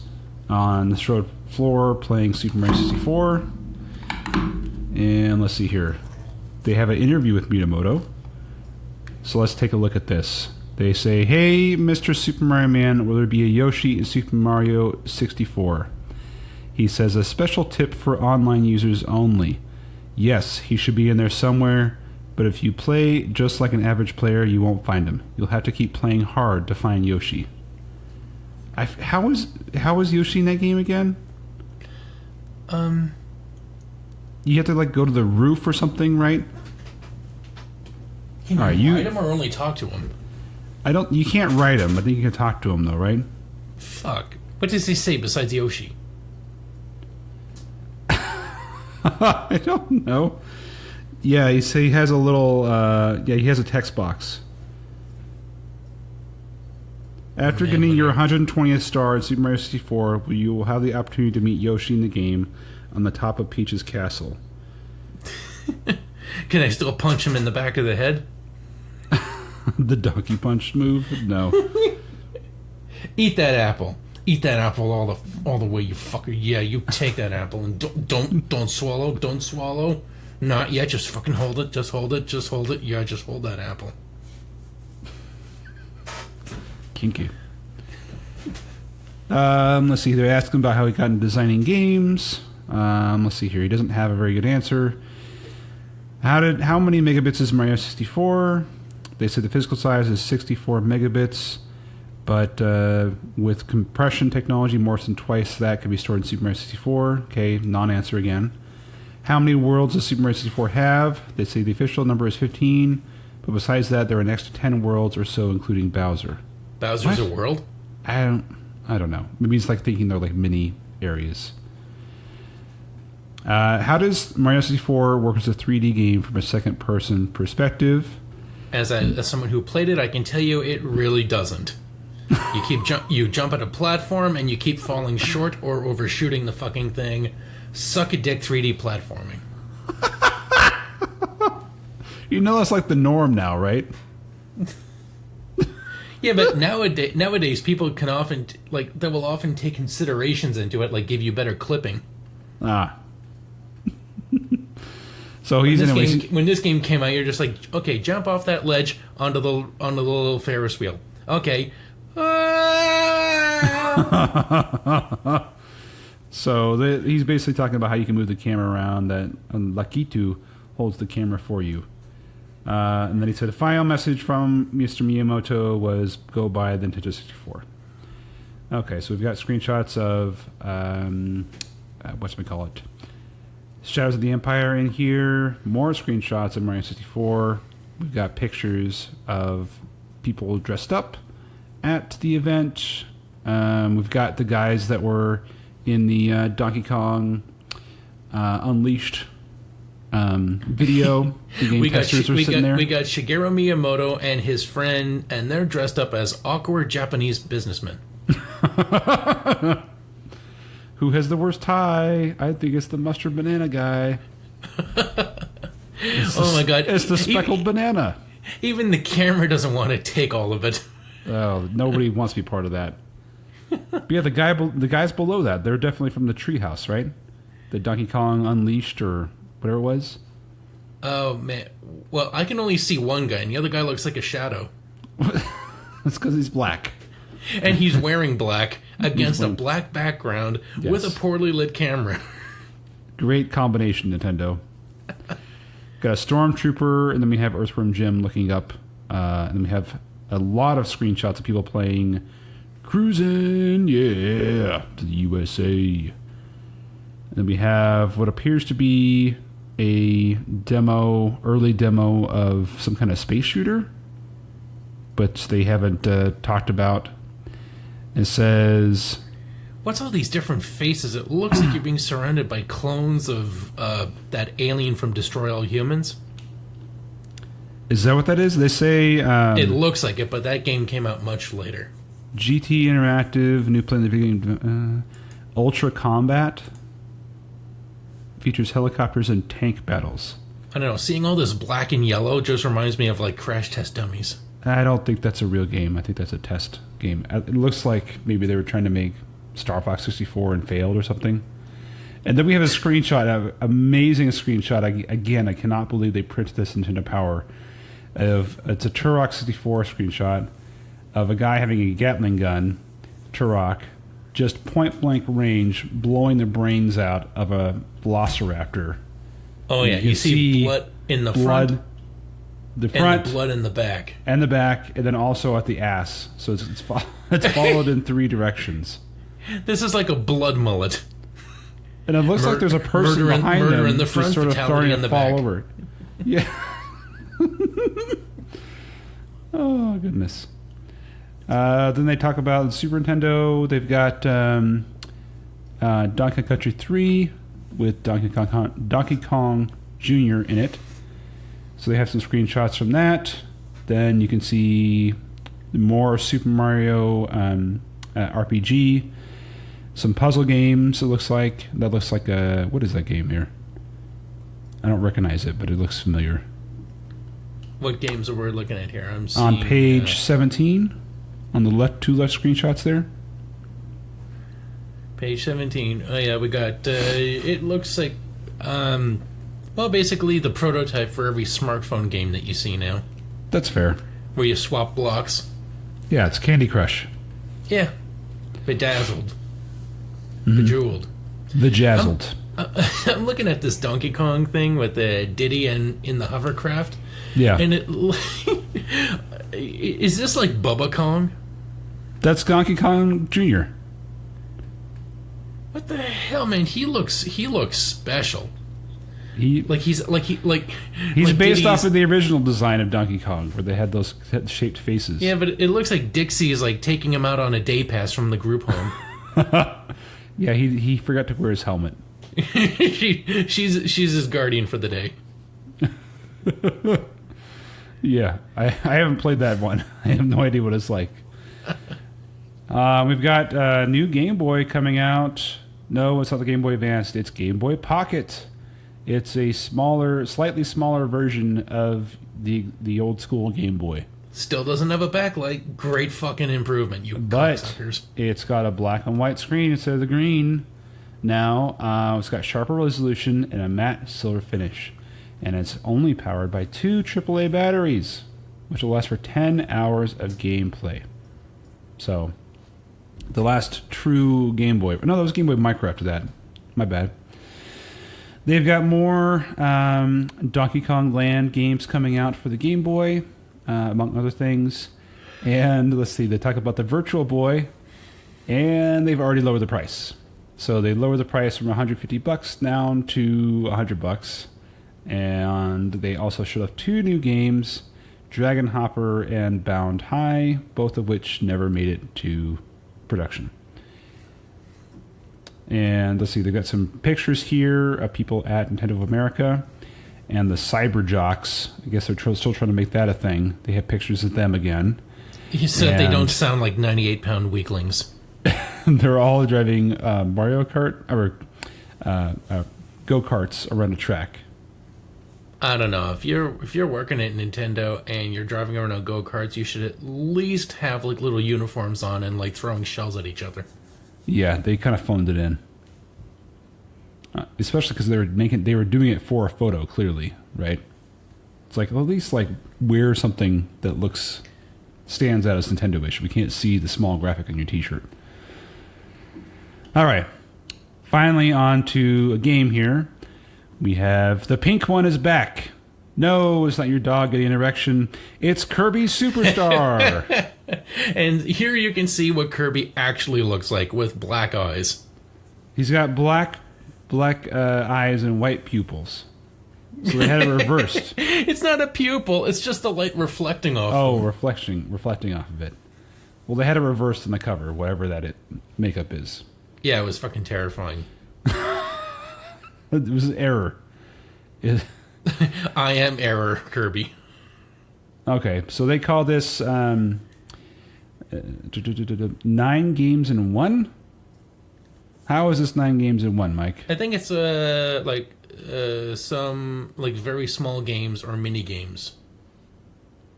on the show floor playing Super Mario 64. And let's see here. They have an interview with Miyamoto. So let's take a look at this. They say, "Hey, Mr. Super Mario Man, will there be a Yoshi in Super Mario 64? He says, a special tip for online users only. Yes, he should be in there somewhere, but if you play just like an average player, you won't find him. You'll have to keep playing hard to find Yoshi." How is Yoshi in that game again? You have to like go to the roof or something, right? Can you ride him or only talk to him? You can't ride him. I think you can talk to him though, right? Fuck. What does he say besides Yoshi? I don't know. Yeah, he has a little. He has a text box. After getting your 120th star in Super Mario 64, you will have the opportunity to meet Yoshi in the game on the top of Peach's castle. Can I still punch him in the back of the head? The donkey punch move? No. Eat that apple. Eat that apple all the way, you fucker. Yeah, you take that apple and don't swallow. Don't swallow. Not yet. Just fucking hold it. Just hold it. Just hold it. Yeah, just hold that apple. Kinky. Let's see. They're asking about how he got into designing games. Let's see here. He doesn't have a very good answer. How many megabits is Mario 64? They said the physical size is 64 megabits, but with compression technology, more than twice that can be stored in Super Mario 64. Okay, non-answer again. How many worlds does Super Mario 64 have? They say the official number is 15, but besides that, there are an extra 10 worlds or so, including Bowser. Bowser's a world? I don't know. Maybe it's like thinking they're like mini areas. How does Mario 64 work as a 3D game from a second-person perspective? As someone who played it, I can tell you it really doesn't. You jump at a platform and you keep falling short or overshooting the fucking thing. Suck a dick 3D platforming. You know that's like the norm now, right? Yeah, but nowadays people can often they will often take considerations into it, like give you better clipping. So when this game came out, you're just like, okay, jump off that ledge onto the little Ferris wheel. Okay. So he's basically talking about how you can move the camera around. That Lakitu holds the camera for you. And then he said the final message from Mr. Miyamoto was go buy the Nintendo 64. Okay, so we've got screenshots of whatchamacallit, Shadows of the Empire in here. More screenshots of Mario 64. We've got pictures of people dressed up at the event. We've got the guys that were in the Donkey Kong Unleashed video. The game testers are sitting there. We got Shigeru Miyamoto and his friend, and they're dressed up as awkward Japanese businessmen. Who has the worst tie? I think it's the mustard banana guy. Oh my god. It's the speckled banana. Even the camera doesn't want to take all of it. Oh, nobody wants to be part of that. But yeah, the guys below that, they're definitely from the treehouse, right? The Donkey Kong Unleashed or whatever it was. Oh, man. Well, I can only see one guy, and the other guy looks like a shadow. That's because he's black. And he's wearing black against a black background with a poorly lit camera. Great combination, Nintendo. Got a Stormtrooper, and then we have Earthworm Jim looking up. And then we have a lot of screenshots of people playing Cruising, yeah, to the USA. And then we have what appears to be a early demo of some kind of space shooter, but they haven't talked about. It says, What's all these different faces? It looks like you're being surrounded by clones of that alien from Destroy All Humans. Is that what that is? They say... it looks like it, but that game came out much later. GT Interactive, new play in the beginning. Ultra Combat features helicopters and tank battles. I don't know. Seeing all this black and yellow just reminds me of like Crash Test Dummies. I don't think that's a real game. I think that's a test game. It looks like maybe they were trying to make Star Fox 64 and failed or something. And then we have a screenshot, an amazing screenshot. Again, I cannot believe they printed this into Nintendo Power. It's a Turok 64 screenshot of a guy having a Gatling gun, Turok, just point blank range, blowing the brains out of a Velociraptor. Oh yeah, you see blood in the front, the front, and the blood in the back, and then also at the ass. So it's followed in three directions. This is like a blood mullet. And it looks like there's a person behind them in the front, just sort of starting to fall back. over. Yeah. Oh, goodness. Then they talk about Super Nintendo. They've got Donkey Kong Country 3 with Donkey Kong Jr. in it. So they have some screenshots from that. Then you can see more Super Mario RPG. Some puzzle games, it looks like. That looks like a... What is that game here? I don't recognize it, but it looks familiar. What games are we looking at here? I'm seeing... On page 17, on the two left screenshots there. Page 17. Oh, yeah, we got... it looks like... well, basically the prototype for every smartphone game that you see now. That's fair. Where you swap blocks. Yeah, it's Candy Crush. Yeah. Bedazzled. Bejeweled. Vajazzled. I'm looking at this Donkey Kong thing with the Diddy and in the hovercraft. Yeah. And it... is this like Bubba Kong? That's Donkey Kong Jr. What the hell, man? He looks special. He's based off of the original design of Donkey Kong, where they had those shaped faces. Yeah, but it looks like Dixie is like taking him out on a day pass from the group home. Yeah, he forgot to wear his helmet. She's his guardian for the day. Yeah, I haven't played that one. I have no idea what it's like. We've got a new Game Boy coming out. No, it's not the Game Boy Advance. It's Game Boy Pocket. It's a slightly smaller version of the old school Game Boy. Still doesn't have a backlight. Great fucking improvement, you cocksuckers. It's got a black and white screen instead of the green. Now, it's got sharper resolution and a matte silver finish. And it's only powered by 2 AAA batteries, which will last for 10 hours of gameplay. So, the last true Game Boy... No, that was Game Boy Micro after that. My bad. They've got more Donkey Kong Land games coming out for the Game Boy, among other things. And let's see, they talk about the Virtual Boy, and they've already lowered the price. So they lowered the price from $150 down to $100. And they also showed off 2 new games, Dragon Hopper and Bound High, both of which never made it to production. And let's see, they've got some pictures here of people at Nintendo of America and the Cyber Jocks. I guess they're still trying to make that a thing. They have pictures of them again. You said they don't sound like 98-pound weaklings. They're all driving Mario Kart or go-karts around a track. I don't know. If you're working at Nintendo and you're driving around on go-karts, you should at least have like little uniforms on and like throwing shells at each other. Yeah, they kind of phoned it in. Especially because they were doing it for a photo, clearly, right? It's like, well, at least like wear something that stands out as Nintendo-ish. We can't see the small graphic on your t-shirt. All right. Finally, on to a game here. We have the pink one is back. No, it's not your dog getting an erection. It's Kirby Superstar. And here you can see what Kirby actually looks like with black eyes. He's got black eyes and white pupils. So they had it reversed. It's not a pupil. It's just the light reflecting off. Oh, reflecting off of it. Well, they had it reversed in the cover, whatever that makeup is. Yeah, it was fucking terrifying. It was an error. I am error, Kirby. Okay, so they call this 9 games in 1? How is this 9 games in 1, Mike? I think it's some like very small games or mini games.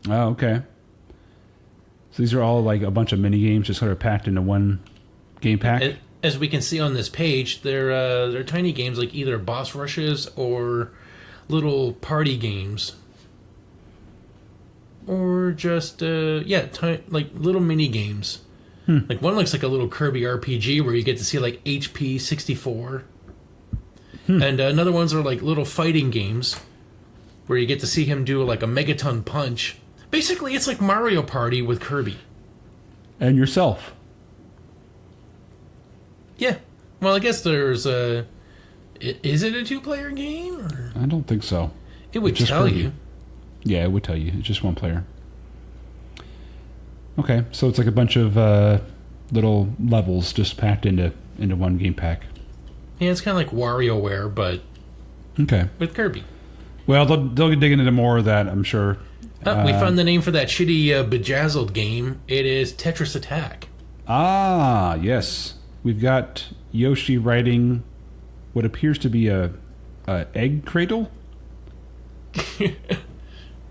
Oh, okay. So these are all like a bunch of mini games just sort of packed into one game pack? As we can see on this page, they're tiny games like either boss rushes or little party games. Or just, like little mini games. Like one looks like a little Kirby RPG where you get to see like HP 64. And another ones are like little fighting games where you get to see him do like a megaton punch. Basically, it's like Mario Party with Kirby. And yourself. Yeah. Well, I guess there's a... Is it a 2-player game? Or? I don't think so. It would tell you. Yeah, it would tell you. It's just one player. Okay, so it's like a bunch of little levels just packed into one game pack. Yeah, it's kind of like WarioWare, but with Kirby. Well, they'll dig into more of that, I'm sure. We found the name for that shitty Bejazzled game. It is Tetris Attack. Ah, yes. We've got Yoshi riding what appears to be a egg cradle.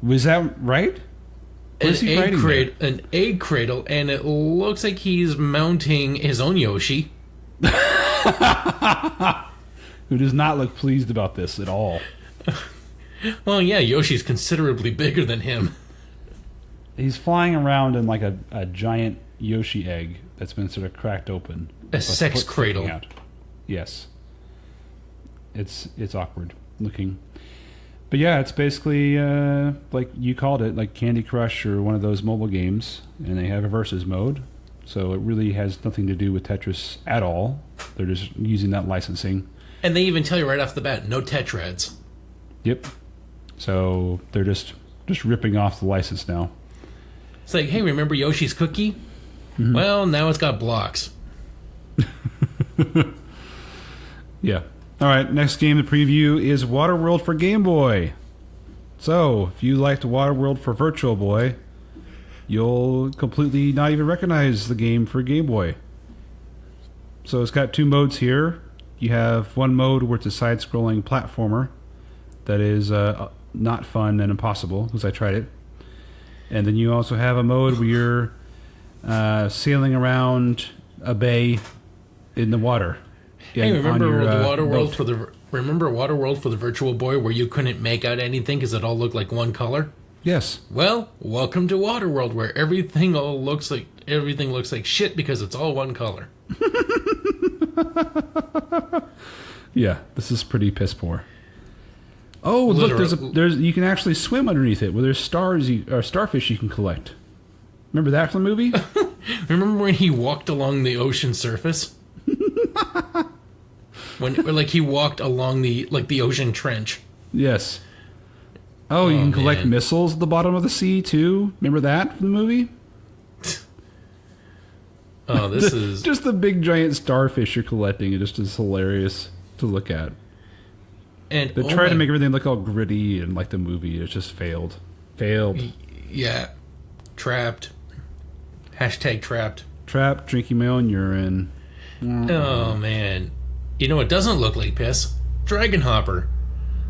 Was that right? An egg cradle, and it looks like he's mounting his own Yoshi. Who does not look pleased about this at all. Well, yeah, Yoshi's considerably bigger than him. He's flying around in like a giant Yoshi egg that's been sort of cracked open. A sex cradle. Out. Yes. It's awkward looking. But yeah, it's basically like you called it, like Candy Crush or one of those mobile games, and they have a versus mode. So it really has nothing to do with Tetris at all. They're just using that licensing. And they even tell you right off the bat, no Tetrads. Yep. So they're just ripping off the license now. It's like, hey, remember Yoshi's Cookie? Mm-hmm. Well, now it's got blocks. Yeah. All right, next game to preview is Waterworld for Game Boy. So, if you liked Waterworld for Virtual Boy, you'll completely not even recognize the game for Game Boy. So it's got 2 modes here. You have one mode where it's a side-scrolling platformer that is not fun and impossible, because I tried it. And then you also have a mode where you're sailing around a bay in the water. Hey, remember Waterworld for the Virtual Boy where you couldn't make out anything because it all looked like one color? Yes. Well, welcome to Waterworld where everything looks like shit because it's all one color. Yeah, this is pretty piss poor. Oh, look, there's you can actually swim underneath it. Where there's starfish you can collect. Remember that from the movie? Remember when he walked along the ocean surface? He walked along the ocean trench. Yes. Oh, you can collect missiles at the bottom of the sea too. Remember that from the movie? Oh, this is just the big giant starfish you're collecting. It just is hilarious to look at. And they try to make everything look all gritty and like the movie. It just failed. Yeah. Trapped. Hashtag trapped. Trapped, drinking my own urine. Oh, man. You know, it doesn't look like piss. Dragon Hopper.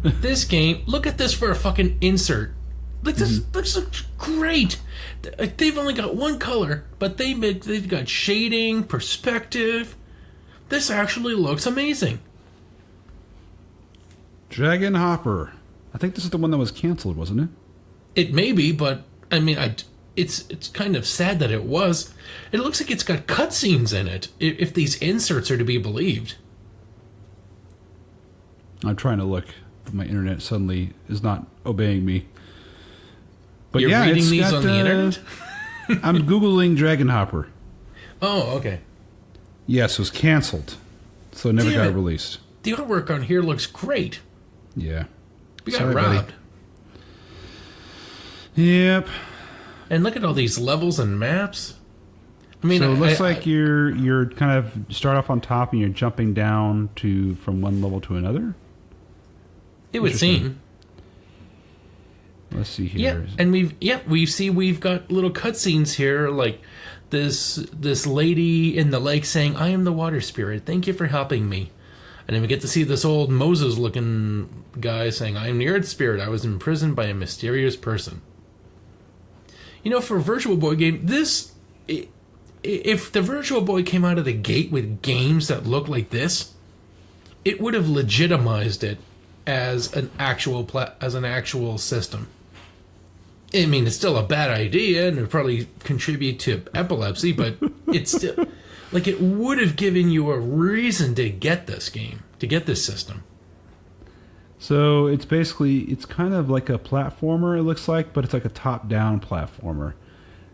This game, look at this for a fucking insert. Like, this looks great. They've only got one color, but they've got shading, perspective. This actually looks amazing. Dragon Hopper. I think this is the one that was canceled, wasn't it? It may be, but, I mean, it's kind of sad that it was. It looks like it's got cutscenes in it, if these inserts are to be believed. I'm trying to look, but my internet suddenly is not obeying me. But You're reading these on the internet? I'm Googling Dragon Hopper. Oh, okay. Yes, it was canceled, so it never got released. The artwork on here looks great. Yeah. We got robbed. Yep. And look at all these levels and maps. I mean, so it looks like you're kind of start off on top and you're jumping down from one level to another. It would seem. Let's see here. Yeah, and we've got little cutscenes here, like this lady in the lake saying, "I am the water spirit. Thank you for helping me." And then we get to see this old Moses-looking guy saying, "I am the earth spirit. I was imprisoned by a mysterious person." You know, for a Virtual Boy game, if the Virtual Boy came out of the gate with games that look like this, it would have legitimized it as an actual system. I mean, it's still a bad idea, and it would probably contribute to epilepsy, but it's still like it would have given you a reason to get this game, to get this system. So it's kind of like a platformer, it looks like, but it's like a top-down platformer.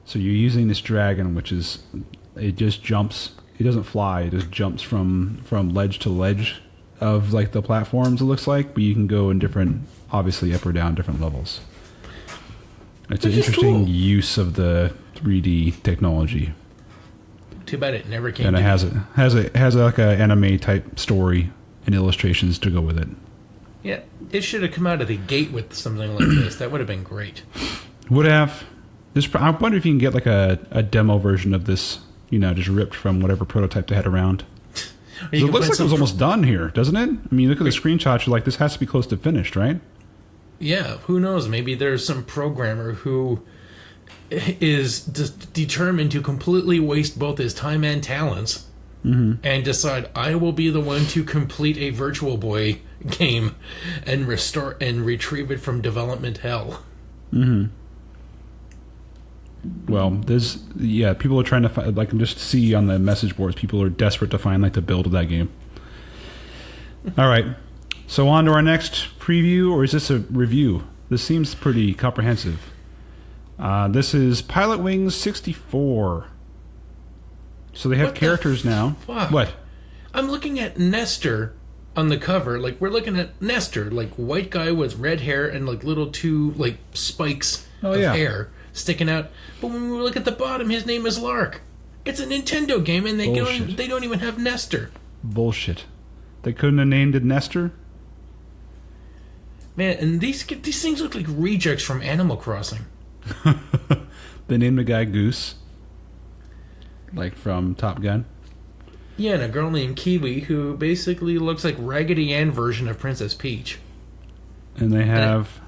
So you're using this dragon, it just jumps. It doesn't fly. It just jumps from ledge to ledge of like the platforms, it looks like, but you can go in different, obviously up or down different levels. It's an interesting use of the 3D technology. Too bad it never came. And it has like a anime type story and illustrations to go with it. Yeah, it should have come out of the gate with something like this. That would have been great. Would have. I wonder if you can get like a demo version of this, just ripped from whatever prototype they had around. It looks like it was almost done here, doesn't it? I mean, look at the screenshots. You're like, this has to be close to finished, right? Yeah, who knows? Maybe there's some programmer who is determined to completely waste both his time and talents and decide, I will be the one to complete a Virtual Boy game and restore and retrieve it from development hell. Mm-hmm. Well, people are trying to find, like, I can just see on the message boards, people are desperate to find, like, the build of that game. All right. So on to our next preview, or is this a review? This seems pretty comprehensive. This is Pilot Wings 64. So they have characters now. Fuck? What? I'm looking at Nestor on the cover. Like, we're looking at Nestor, like, white guy with red hair and, like, little two, like, spikes of hair sticking out. But when we look at the bottom, his name is Lark. It's a Nintendo game, and they don't even have Nestor. Bullshit. They couldn't have named it Nestor? Man, and these things look like rejects from Animal Crossing. They named the guy Goose, like from Top Gun. Yeah, and a girl named Kiwi who basically looks like Raggedy Ann version of Princess Peach. And they have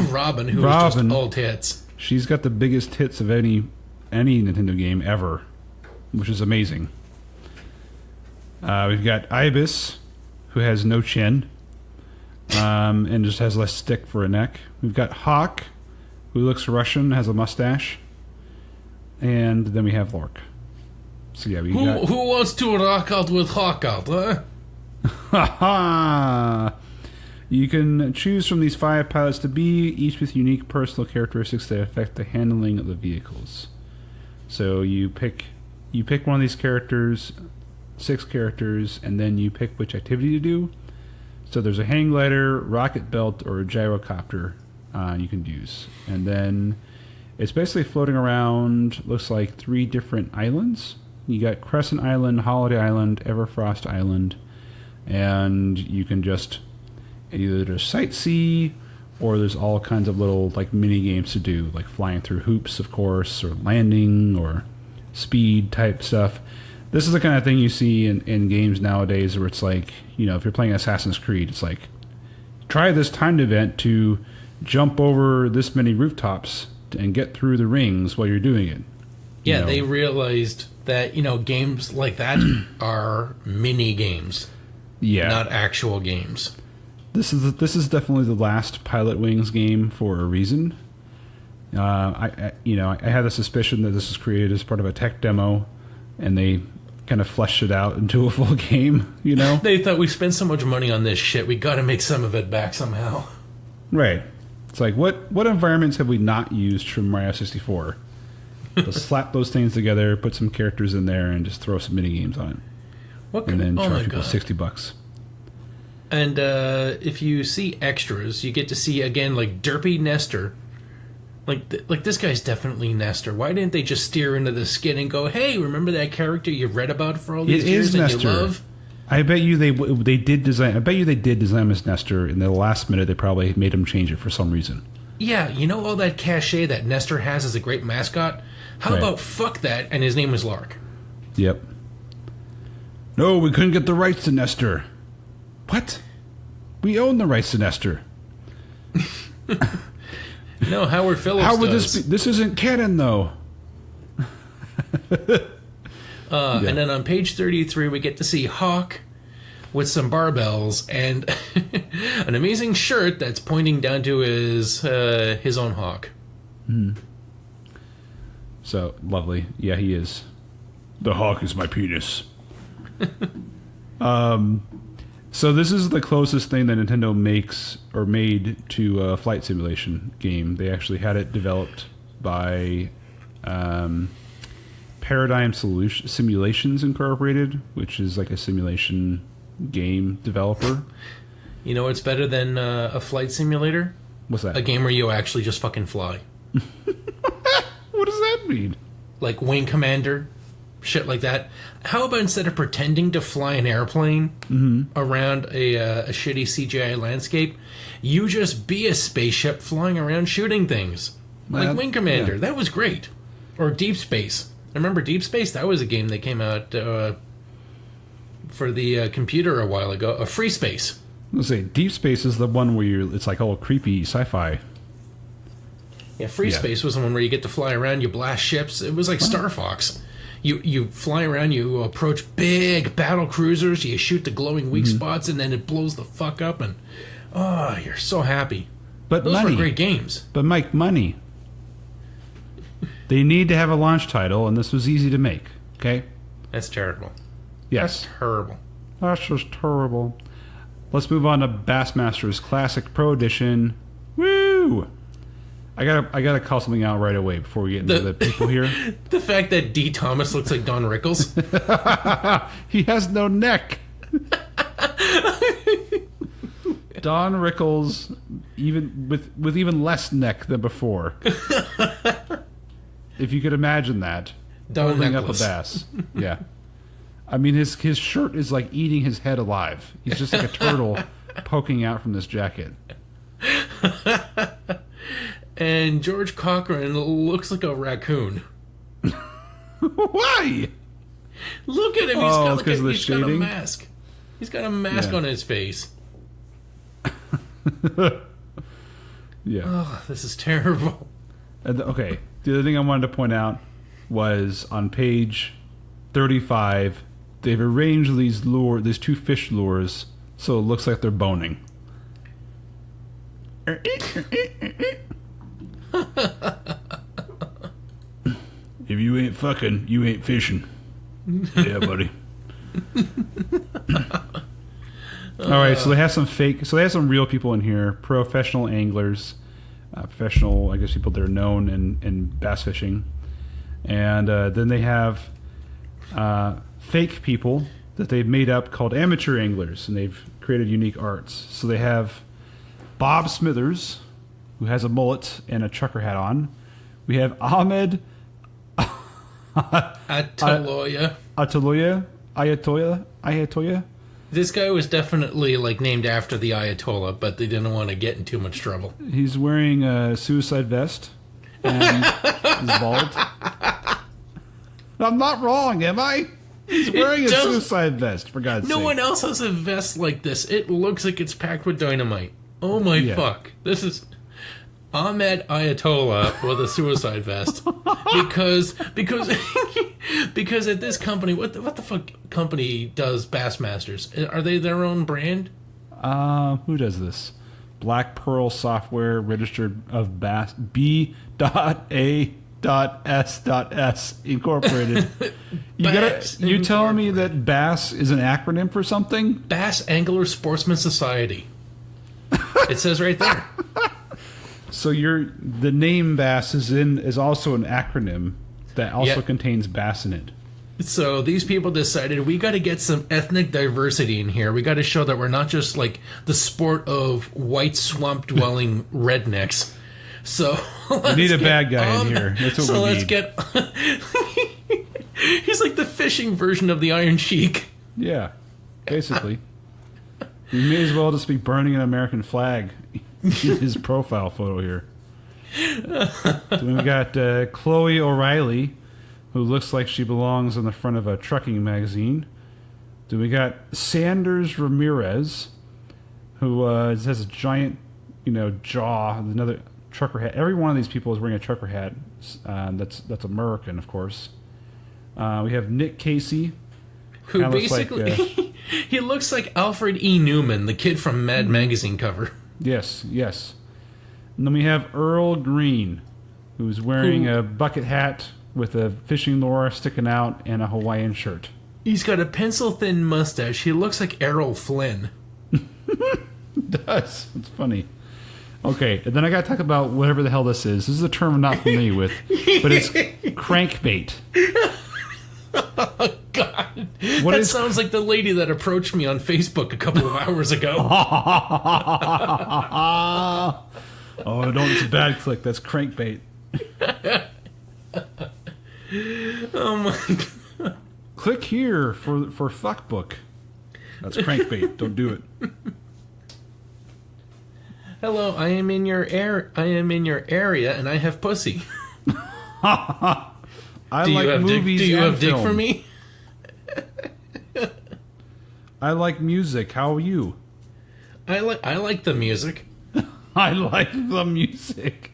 Robin, who is just all tits. She's got the biggest tits of any Nintendo game ever, which is amazing. We've got Ibis, who has no chin, and just has less stick for a neck. We've got Hawk, who looks Russian, has a mustache, and then we have Lark. So yeah, who wants to rock out with Hawk out, huh? Ha ha! You can choose from these 5 pilots to be, each with unique personal characteristics that affect the handling of the vehicles. So you pick one of these characters, 6 characters, and then you pick which activity to do. So there's a hang glider, rocket belt, or a gyrocopter you can use. And then it's basically floating around, looks like 3 different islands. You got Crescent Island, Holiday Island, Everfrost Island, and you can just either sightsee, or there's all kinds of little like mini games to do, like flying through hoops, of course, or landing, or speed type stuff. This is the kind of thing you see in games nowadays where it's like, if you're playing Assassin's Creed, it's like, try this timed event to jump over this many rooftops and get through the rings while you're doing it. Yeah, they realized that, games like that are mini games. Yeah. Not actual games. This is definitely the last Pilot Wings game for a reason. I had a suspicion that this was created as part of a tech demo, and they kind of fleshed it out into a full game. They thought, we spent so much money on this shit, we got to make some of it back somehow. Right. It's like, what environments have we not used from Mario 64? Let's slap those things together, put some characters in there, and just throw some mini games on it, and then charge people $60. And if you see extras, you get to see, again, like Derpy Nestor, Like this guy's definitely Nestor. Why didn't they just steer into the skin and go, "Hey, remember that character you've read about for all these years and you love?" I bet you they did design. I bet you they did design as Nestor. In the last minute, they probably made him change it for some reason. Yeah, you know all that cachet that Nestor has as a great mascot. How about fuck that? And his name was Lark. Yep. No, we couldn't get the rights to Nestor. What? We own the rights to Nestor. No, Howard Phillips How would does. this isn't canon, though. And then on page 33, we get to see Hawk with some barbells and an amazing shirt that's pointing down to his own hawk. So, lovely. Yeah, he is. The hawk is my penis. So this is the closest thing that Nintendo makes or made to a flight simulation game. They actually had it developed by Paradigm Simulations Incorporated, which is like a simulation game developer. You know what's better than a flight simulator? What's that? A game where you actually just fucking fly. What does that mean? Like Wing Commander, shit like that. How about instead of pretending to fly an airplane around a shitty CGI landscape, you just be a spaceship flying around shooting things? Like Wing Commander. Yeah. That was great. Or Deep Space. I remember Deep Space. That was a game that came out for the computer a while ago. A Free Space. Let's say Deep Space is the one where it's like all creepy sci-fi. Yeah, Free Space was the one where you get to fly around, you blast ships. It was like Star Fox. You fly around, you approach big battle cruisers, you shoot the glowing weak spots, and then it blows the fuck up, and you're so happy. But those money. were great games. But Mike, money. They need to have a launch title, and this was easy to make. Okay. That's terrible. Yes. That's terrible. That's just terrible. Let's move on to Bassmasters Classic Pro Edition. Woo! I gotta call something out right away before we get into the people here. The fact that D. Thomas looks like Don Rickles. He has no neck. Don Rickles, even with even less neck than before. If you could imagine that, Don holding Necklace. up a bass. Yeah, I mean his shirt is like eating his head alive. He's just like a turtle poking out from this jacket. And George Cochran looks like a raccoon. Why? Look at him. He's got a mask. He's got a mask on his face. Yeah. Oh, this is terrible. Okay. The other thing I wanted to point out was on page 35, they've arranged these two fish lures so it looks like they're boning. If you ain't fucking, you ain't fishing. Yeah, buddy. All right, so they have some real people in here, professional anglers, professional, I guess, people that are known in bass fishing, and then they have fake people that they've made up called amateur anglers, and they've created unique arts. So they have Bob Smithers, who has a mullet and a trucker hat on. We have Ahmed Ayatollah. This guy was definitely like named after the Ayatollah, but they didn't want to get in too much trouble. He's wearing a suicide vest and he's bald. I'm not wrong, am I? He's wearing a suicide vest, for God's sake. No one else has a vest like this. It looks like it's packed with dynamite. Oh my fuck. This is Ahmed Ayatollah with a suicide vest. Because at this company, what the fuck company does Bassmasters? Are they their own brand? Who does this? Black Pearl Software, registered of Bass B.A.S.S. Incorporated. You telling me that Bass is an acronym for something? Bass Angler Sportsman Society. It says right there. So the name Bass is also an acronym that also contains bass in it. So these people decided we got to get some ethnic diversity in here. We got to show that we're not just like the sport of white swamp dwelling rednecks. So we need a bad guy in here. That's what we need. Get. He's like the fishing version of the Iron Sheik. Yeah, basically. You may as well just be burning an American flag in his profile photo here. Then we got Chloe O'Reilly, who looks like she belongs on the front of a trucking magazine. Then we got Sanders Ramirez, who has a giant, jaw, another trucker hat. Every one of these people is wearing a trucker hat. That's American, of course. We have Nick Casey, who basically he looks like Alfred E. Newman, the kid from Mad Magazine cover. Yes. And then we have Earl Green, who's wearing a bucket hat with a fishing lure sticking out and a Hawaiian shirt. He's got a pencil-thin mustache. He looks like Errol Flynn. Does. It's funny. Okay, and then I got to talk about whatever the hell this is. This is a term I'm not familiar with, but it's crankbait. Oh, God. That sounds like the lady that approached me on Facebook a couple of hours ago. Oh, don't, it's a bad click. That's crankbait. Oh, my God. Click here for fuckbook. That's crankbait. Don't do it. Hello, I am in your area, and I have pussy. Do you have dick for me? I like music. How are you? I like the music. I like the music.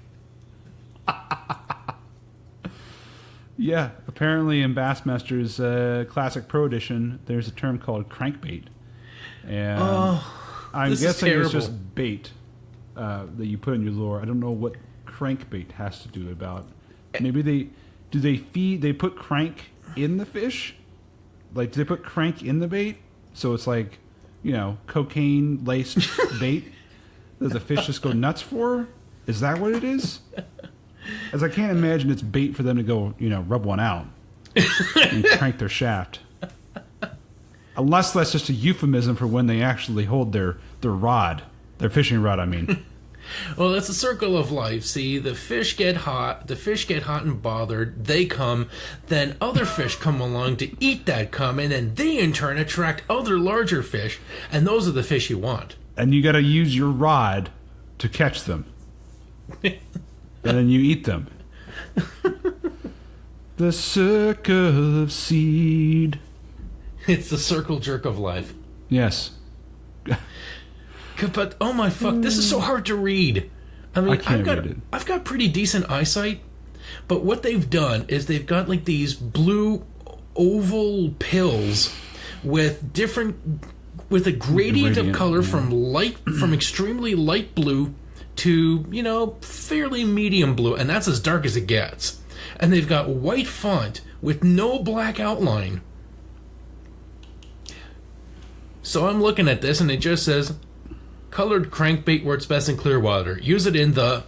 Yeah, apparently in Bassmaster's Classic Pro Edition, there's a term called crankbait, and I'm guessing it's just bait that you put in your lure. I don't know what crankbait has to do about. Maybe they put crank in the fish? Like, do they put crank in the bait? So it's like, cocaine laced bait that the fish just go nuts for? Is that what it is? As I can't imagine it's bait for them to go, rub one out and crank their shaft. Unless that's just a euphemism for when they actually hold their rod. Their fishing rod, I mean. Well, it's a circle of life. See, the fish get hot and bothered, they come, then other fish come along to eat that cum, and then they in turn attract other larger fish, and those are the fish you want. And you got to use your rod to catch them. And then you eat them. The circle of seed. It's the circle jerk of life. Yes. But oh my fuck, this is so hard to read. I mean, I've got pretty decent eyesight, but what they've done is they've got like these blue oval pills with a gradient of color from extremely light blue to, fairly medium blue, and that's as dark as it gets. And they've got white font with no black outline. So I'm looking at this and it just says colored crankbait works best in clear water. Use it in the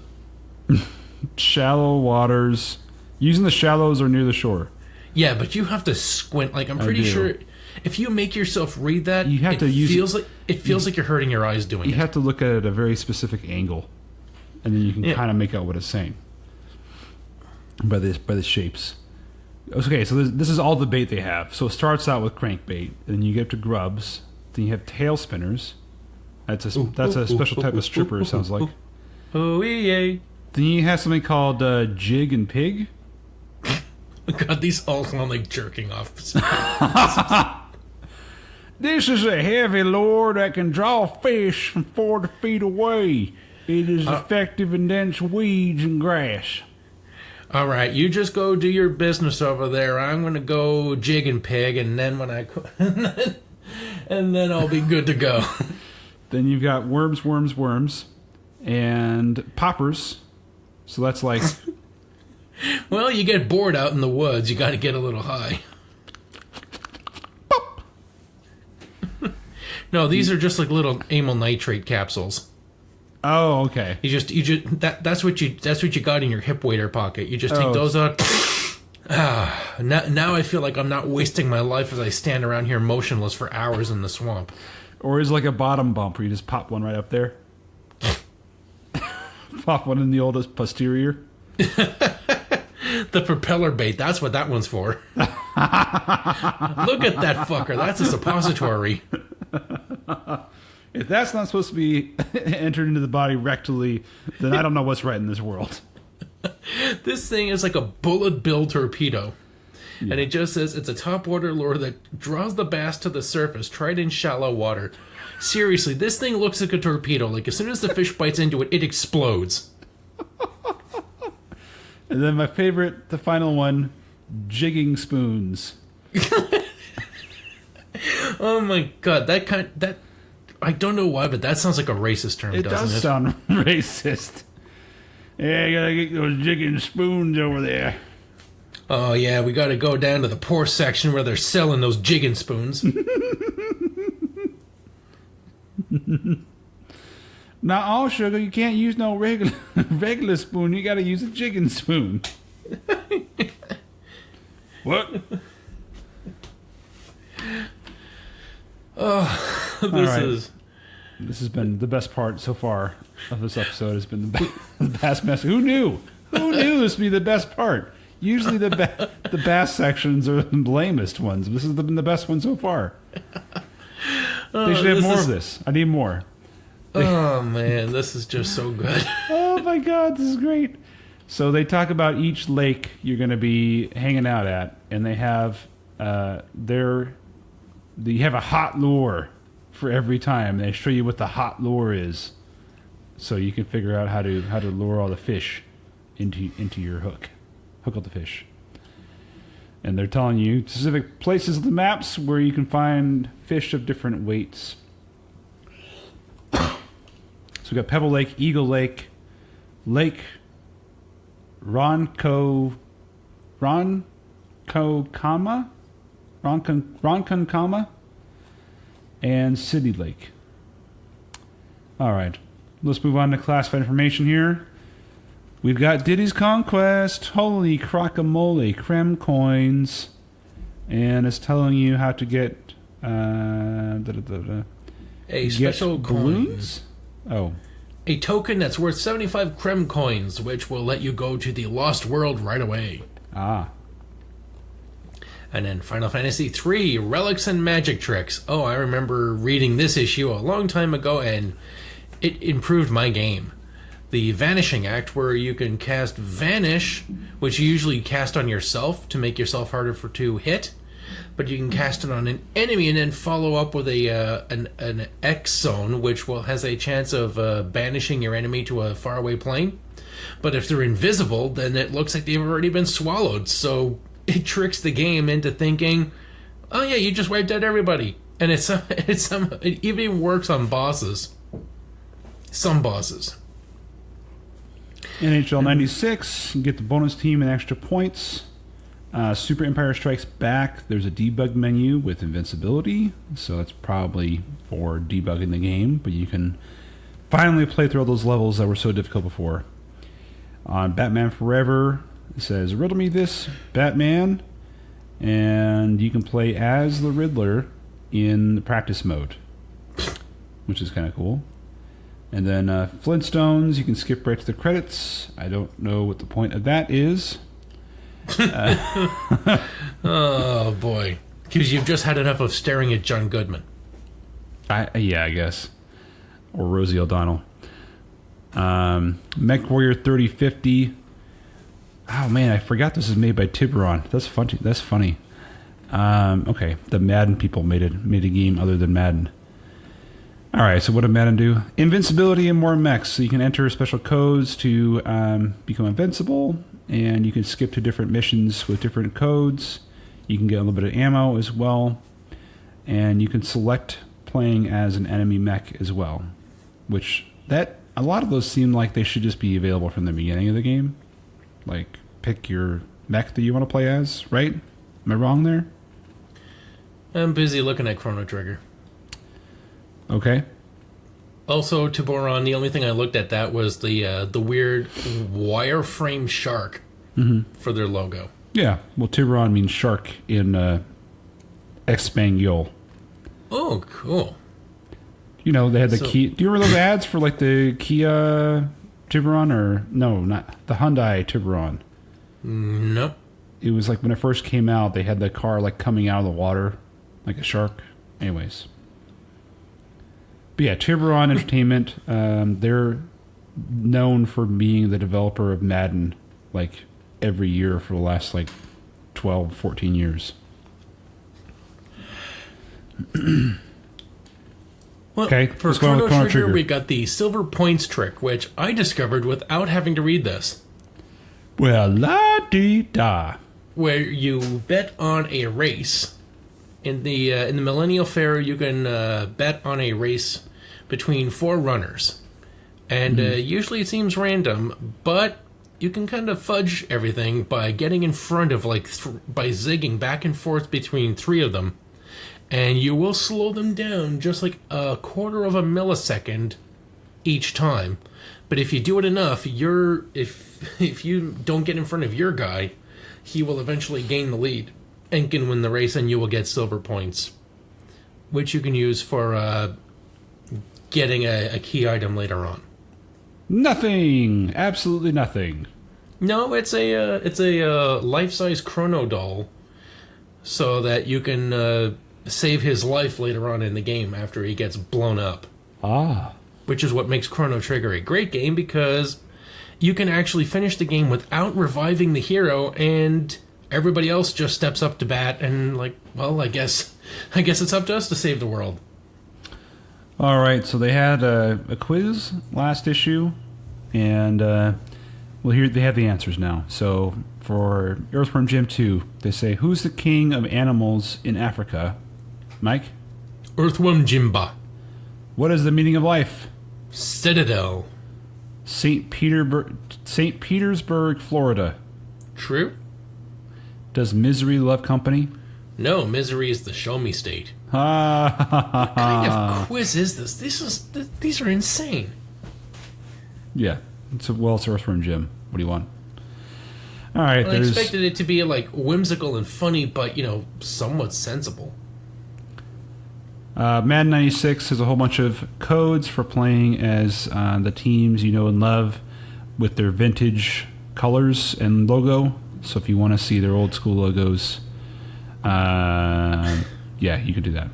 shallow waters. Using the shallows or near the shore. Yeah, but you have to squint. Like, I'm pretty sure if you make yourself read that, it feels like you're hurting your eyes doing it. You have to look at it at a very specific angle, and then you can kind of make out what it's saying by the shapes. Okay, so this is all the bait they have. So it starts out with crankbait, and then you get to grubs. Then you have tail spinners. That's a special type of stripper, it sounds like. Oh, yeah. Then you have something called jig and pig. God, these all sound like jerking off. This is a heavy lure that can draw fish from 40 feet away. It is effective in dense weeds and grass. All right, you just go do your business over there. I'm going to go jig and pig, and then and then I'll be good to go. Then you've got worms, and poppers. So that's like... Well, you get bored out in the woods. You got to get a little high. Pop. No, these are just like little amyl nitrate capsules. Oh, okay. That's what you got in your hip waiter pocket. You just take those out. Now I feel like I'm not wasting my life as I stand around here motionless for hours in the swamp. Or is like a bottom bump where you just pop one right up there. Pop one in the oldest posterior. The propeller bait, that's what that one's for. Look at that fucker, that's a suppository. If that's not supposed to be entered into the body rectally, then I don't know what's right in this world. This thing is like a bullet bill torpedo. Yeah. And it just says it's a top water lure that draws the bass to the surface, tried in shallow water. Seriously, this thing looks like a torpedo. Like, as soon as the fish bites into it, it explodes. And then my favorite, the final one, jigging spoons. Oh my god, that I don't know why, but that sounds like a racist term, doesn't it? It does sound racist. Yeah, you gotta get those jigging spoons over there. Oh yeah, we gotta go down to the poor section where they're selling those jigging spoons. Not all sugar, you can't use no regular spoon, you gotta use a jigging spoon. What? Oh, This has been the best part so far of this episode. Has been the bass mess. Who knew? Who knew this would be the best part? Usually the bass sections are the lamest ones. This has been the best one so far. They should have more of this. I need more. Oh man, this is just so good. Oh my god, this is great. So they talk about each lake you're going to be hanging out at, and they have you have a hot lure for every time. They show you what the hot lure is, so you can figure out how to lure all the fish into your hook up the fish. And they're telling you specific places of the maps where you can find fish of different weights. So we got Pebble Lake, Eagle Lake, Lake Ronkonkoma, and City Lake. All right, let's move on to classified information here. We've got Diddy's Conquest, holy crockamole, creme coins, and it's telling you how to get a special balloons. Oh, a token that's worth 75 creme coins, which will let you go to the Lost World right away. Ah. And then Final Fantasy III, Relics and Magic Tricks. Oh, I remember reading this issue a long time ago, and it improved my game. The Vanishing Act, where you can cast Vanish, which you usually cast on yourself to make yourself harder to hit, but you can cast it on an enemy and then follow up with an X zone, which has a chance of banishing your enemy to a faraway plane. But if they're invisible, then it looks like they've already been swallowed, so it tricks the game into thinking, oh yeah, you just wiped out everybody. And it even works on bosses. Some bosses. NHL 96, you get the bonus team and extra points. Super Empire Strikes Back, there's a debug menu with invincibility, so that's probably for debugging the game, but you can finally play through all those levels that were so difficult before. On Batman Forever, it says, riddle me this, Batman, and you can play as the Riddler in the practice mode, which is kind of cool. And then Flintstones, you can skip right to the credits. I don't know what the point of that is. Oh, boy. Because you've just had enough of staring at John Goodman. Yeah, I guess. Or Rosie O'Donnell. Mech Warrior 3050. Oh, man, I forgot this is made by Tiburon. That's funny. Okay, the Madden people made a game other than Madden. All right, so what did Madden do? Invincibility and more mechs. So you can enter special codes to become invincible, and you can skip to different missions with different codes. You can get a little bit of ammo as well, and you can select playing as an enemy mech as well, which a lot of those seem like they should just be available from the beginning of the game. Like, pick your mech that you want to play as, right? Am I wrong there? I'm busy looking at Chrono Trigger. Okay. Also, Tiburon, the only thing I looked at that was the weird wireframe shark for their logo. Yeah, well, Tiburon means shark in Espanol. Oh, cool. You know, they had the Kia. Do you remember those ads for like the Kia Tiburon, or no, not the Hyundai Tiburon. Nope. It was like when it first came out, they had the car like coming out of the water like a shark. Anyways. But yeah, Tiburon Entertainment, they're known for being the developer of Madden like every year for the last like 12, 14 years. Well, okay, for Chrono Trigger, we got the Silver Points trick, which I discovered without having to read this. Well, la-dee-da. Where you bet on a race. In the Millennial Fair, you can bet on a race between 4 runners. And usually it seems random, but you can kind of fudge everything by getting in front of, by zigging back and forth between 3 of them. And you will slow them down just like a quarter of a millisecond each time. But if you do it enough, if you don't get in front of your guy, he will eventually gain the lead and can win the race, and you will get silver points, which you can use for getting a key item later on. Nothing. Absolutely nothing. No, it's a life-size Chrono doll, so that you can save his life later on in the game after he gets blown up. Ah. Which is what makes Chrono Trigger a great game, because you can actually finish the game without reviving the hero, and everybody else just steps up to bat and I guess it's up to us to save the world. All right, so they had a quiz last issue, and here they have the answers now. So for Earthworm Jim 2, they say, who's the king of animals in Africa? Mike? Earthworm Jimba. What is the meaning of life? Citadel. St. Petersburg, Florida. True. Does misery love company? No, misery is the show me state. What kind of quiz is this? These are insane. Yeah. It's Earthworm Jim. What do you want? All right. I expected it to be whimsical and funny, but somewhat sensible. Madden 96 has a whole bunch of codes for playing as the teams you know and love with their vintage colors and logo. So if you want to see their old school logos, yeah, you can do that.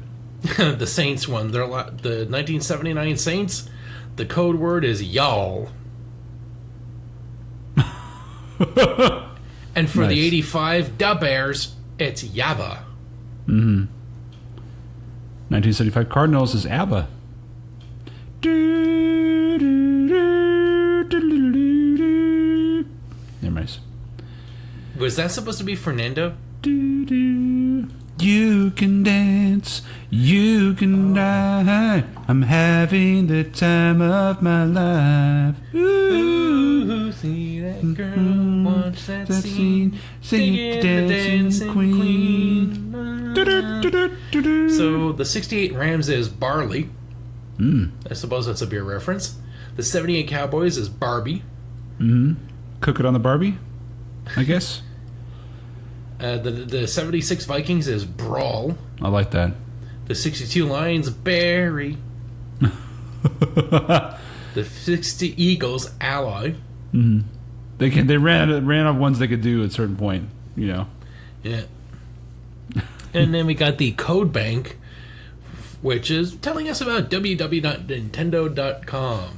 The Saints one, the 1979 Saints, the code word is y'all. And for the 85 Da Bears, it's Yabba. Mm-hmm. 1975 Cardinals is ABBA. Anyways. Was that supposed to be Fernando? You can dance, you can die. I'm having the time of my life. Ooh, see that girl, watch that scene, sing it, dancing queen. So the 68 Rams is Barley. I suppose that's a beer reference. The 78 Cowboys is Barbie. Cook it on the Barbie, I guess. The 76 Vikings is Brawl. I like that. The 62 Lions, Barry. The 60 Eagles, Ally. They ran out of ones they could do at a certain point, Yeah. And then we got the Code Bank, which is telling us about www.nintendo.com,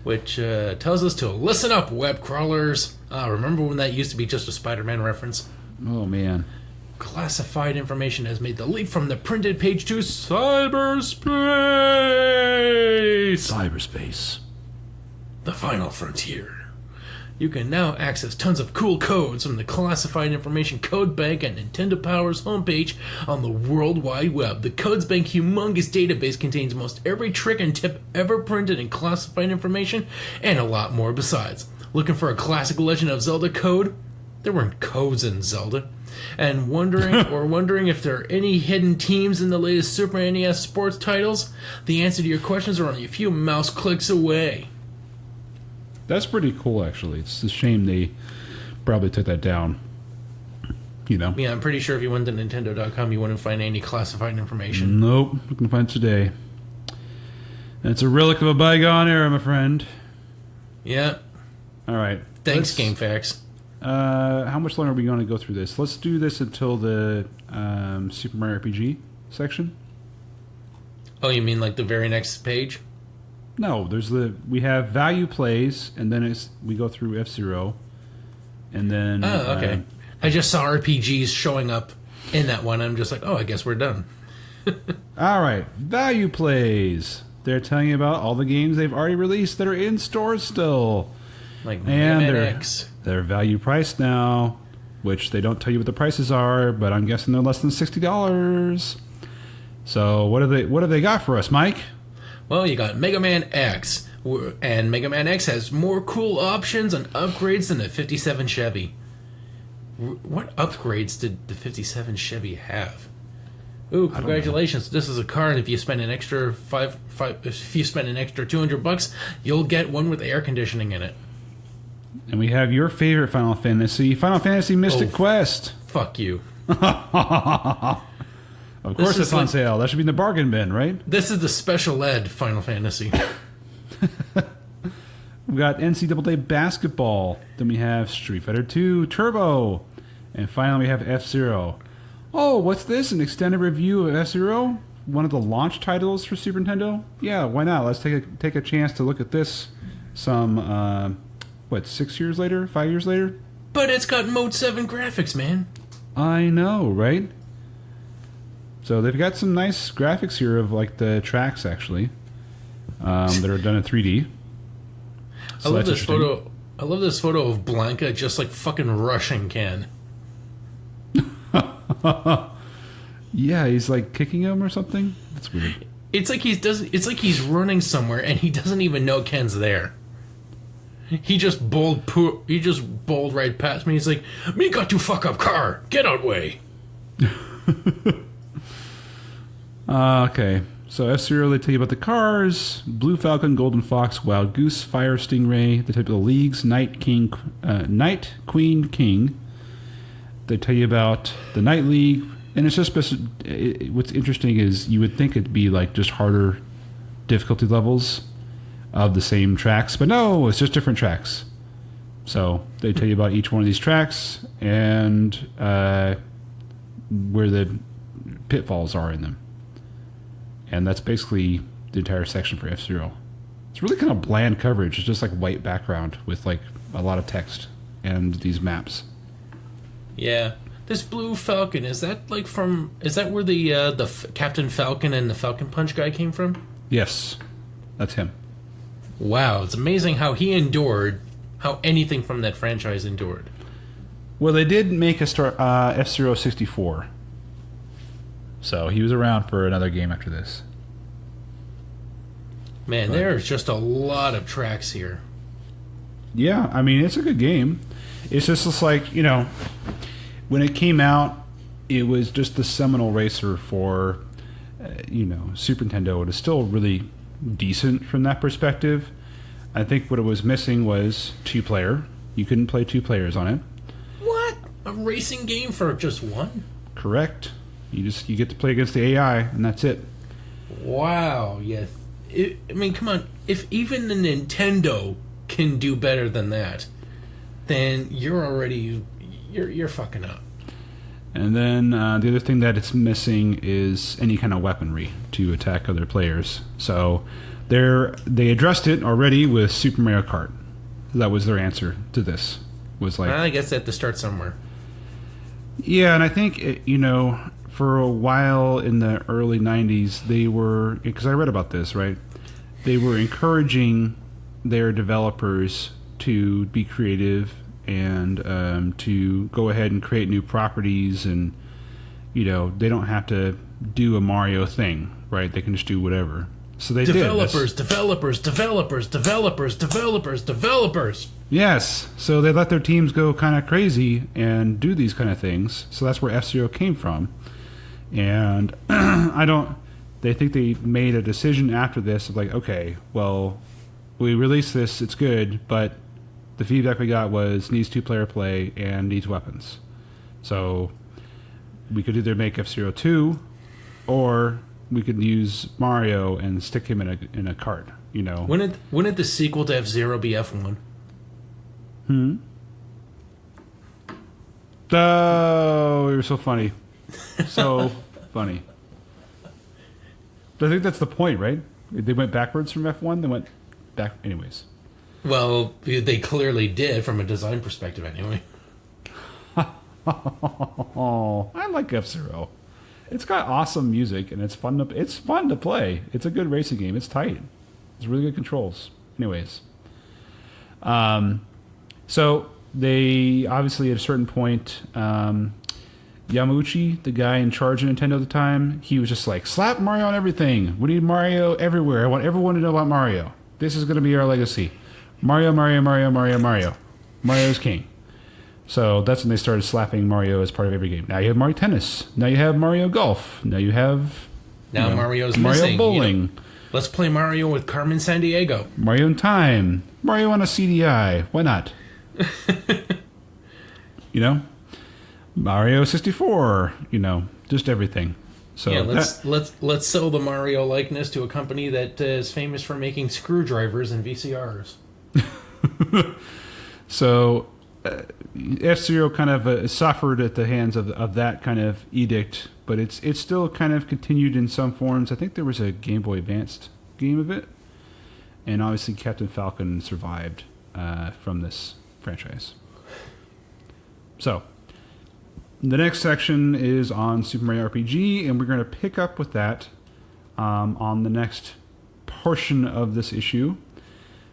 which tells us to listen up, web crawlers. Remember when that used to be just a Spider-Man reference? Oh, man. Classified information has made the leap from the printed page to cyberspace. Cyberspace. The final frontier. You can now access tons of cool codes from the Classified Information Code Bank at Nintendo Power's homepage on the World Wide Web. The Codes Bank humongous database contains most every trick and tip ever printed in classified information, and a lot more besides. Looking for a classic Legend of Zelda code? There weren't codes in Zelda. And wondering if there are any hidden teams in the latest Super NES sports titles? The answer to your questions are only a few mouse clicks away. That's pretty cool, actually. It's a shame they probably took that down. Yeah, I'm pretty sure if you went to Nintendo.com, you wouldn't find any classified information. Nope, you can find it today. It's a relic of a bygone era, my friend. Yeah. All right. Thanks, Game Facts. How much longer are we going to go through this? Let's do this until the Super Mario RPG section. Oh, you mean like the very next page? No, we have value plays, and then we go through F-Zero, and then... Oh, okay. I just saw RPGs showing up in that one. I'm just like, oh, I guess we're done. All right, value plays. They're telling you about all the games they've already released that are in stores still. Like Mega Man X. They're value priced now, which they don't tell you what the prices are, but I'm guessing they're less than $60. So what have they got for us, Mike? Well, you got Mega Man X, and Mega Man X has more cool options and upgrades than the 57 Chevy. What upgrades did the 57 Chevy have? Ooh, congratulations! This is a car, and if you spend an extra if you spend an extra $200, you'll get one with air conditioning in it. And we have your favorite Final Fantasy Mystic Quest. Fuck you. Of course it's on sale. That should be in the bargain bin, right? This is the special ed Final Fantasy. We've got NCAA basketball. Then we have Street Fighter 2 Turbo. And finally we have F-Zero. Oh, what's this? An extended review of F-Zero? One of the launch titles for Super Nintendo? Yeah, why not? Let's take a chance to look at this 6 years later? 5 years later? But it's got Mode 7 graphics, man. I know, right? So they've got some nice graphics here of like the tracks actually that are done in 3D. So I love this photo. I love this photo of Blanca just like fucking rushing Ken. Yeah, he's like kicking him or something. That's weird. It's like he's running somewhere and he doesn't even know Ken's there. He just bowled right past me. He's like, "Me got to fuck up car. Get out way." Okay, so F-Zero, they tell you about the cars: Blue Falcon, Golden Fox, Wild Goose, Fire Stingray. They tell you about the leagues: Night Queen, King. They tell you about the Night League, and it's just what's interesting is you would think it'd be like just harder difficulty levels of the same tracks, but no, it's just different tracks. So they tell you about each one of these tracks and where the pitfalls are in them. And that's basically the entire section for F-Zero. It's really kind of bland coverage. It's just like white background with like a lot of text and these maps. Yeah. This Blue Falcon, is that where the Captain Falcon and the Falcon Punch guy came from? Yes. That's him. Wow, it's amazing how anything from that franchise endured. Well, they did make a F-Zero 64. So he was around for another game after this. Man, there's just a lot of tracks here. Yeah, I mean, it's a good game. It's just like, when it came out, it was just the seminal racer for, Super Nintendo. It is still really decent from that perspective. I think what it was missing was 2-player. You couldn't play 2 players on it. What? A racing game for just one? Correct. You get to play against the AI, and that's it. Wow. Yeah. I mean, come on. If even the Nintendo can do better than that, then you're fucking up. And then the other thing that it's missing is any kind of weaponry to attack other players. So they addressed it already with Super Mario Kart. That was their answer to this. Was like, I guess they have to start somewhere. Yeah, and I think for a while in the early 90s, they were, because I read about this, right? They were encouraging their developers to be creative and to go ahead and create new properties, and they don't have to do a Mario thing, right? They can just do whatever. So they developers. Yes, so they let their teams go kind of crazy and do these kind of things. So that's where F-Zero came from. And they think they made a decision after this of like, okay, well, we released this, it's good, but the feedback we got was needs 2-player play and needs weapons. So we could either make F-Zero 2 or we could use Mario and stick him in a cart. you know. Wouldn't the sequel to F-Zero be F1? Oh, you're so funny. So funny. But I think that's the point, right? They went backwards from F1. They went back, anyways. Well, they clearly did from a design perspective, anyway. Oh, I like F-Zero. It's got awesome music and it's fun to play. It's a good racing game. It's tight. It's really good controls. Anyways, so they obviously at a certain point, Yamauchi, the guy in charge of Nintendo at the time, he was just like, slap Mario on everything. We need Mario everywhere. I want everyone to know about Mario. This is going to be our legacy. Mario, Mario, Mario, Mario, Mario. Mario's king. So that's when they started slapping Mario as part of every game. Now you have Mario Tennis. Now you have Mario Golf. Now you have... Mario's Mario missing. Bowling. Let's play Mario with Carmen Sandiego. Mario in Time. Mario on a CDI. Why not? Mario 64. Just everything. So yeah, let's sell the Mario likeness to a company that is famous for making screwdrivers and VCRs. So F-Zero kind of suffered at the hands of that kind of edict, but it's still kind of continued in some forms. I think there was a Game Boy Advanced game of it, and obviously Captain Falcon survived from this franchise. So the next section is on Super Mario RPG, and we're going to pick up with that on the next portion of this issue.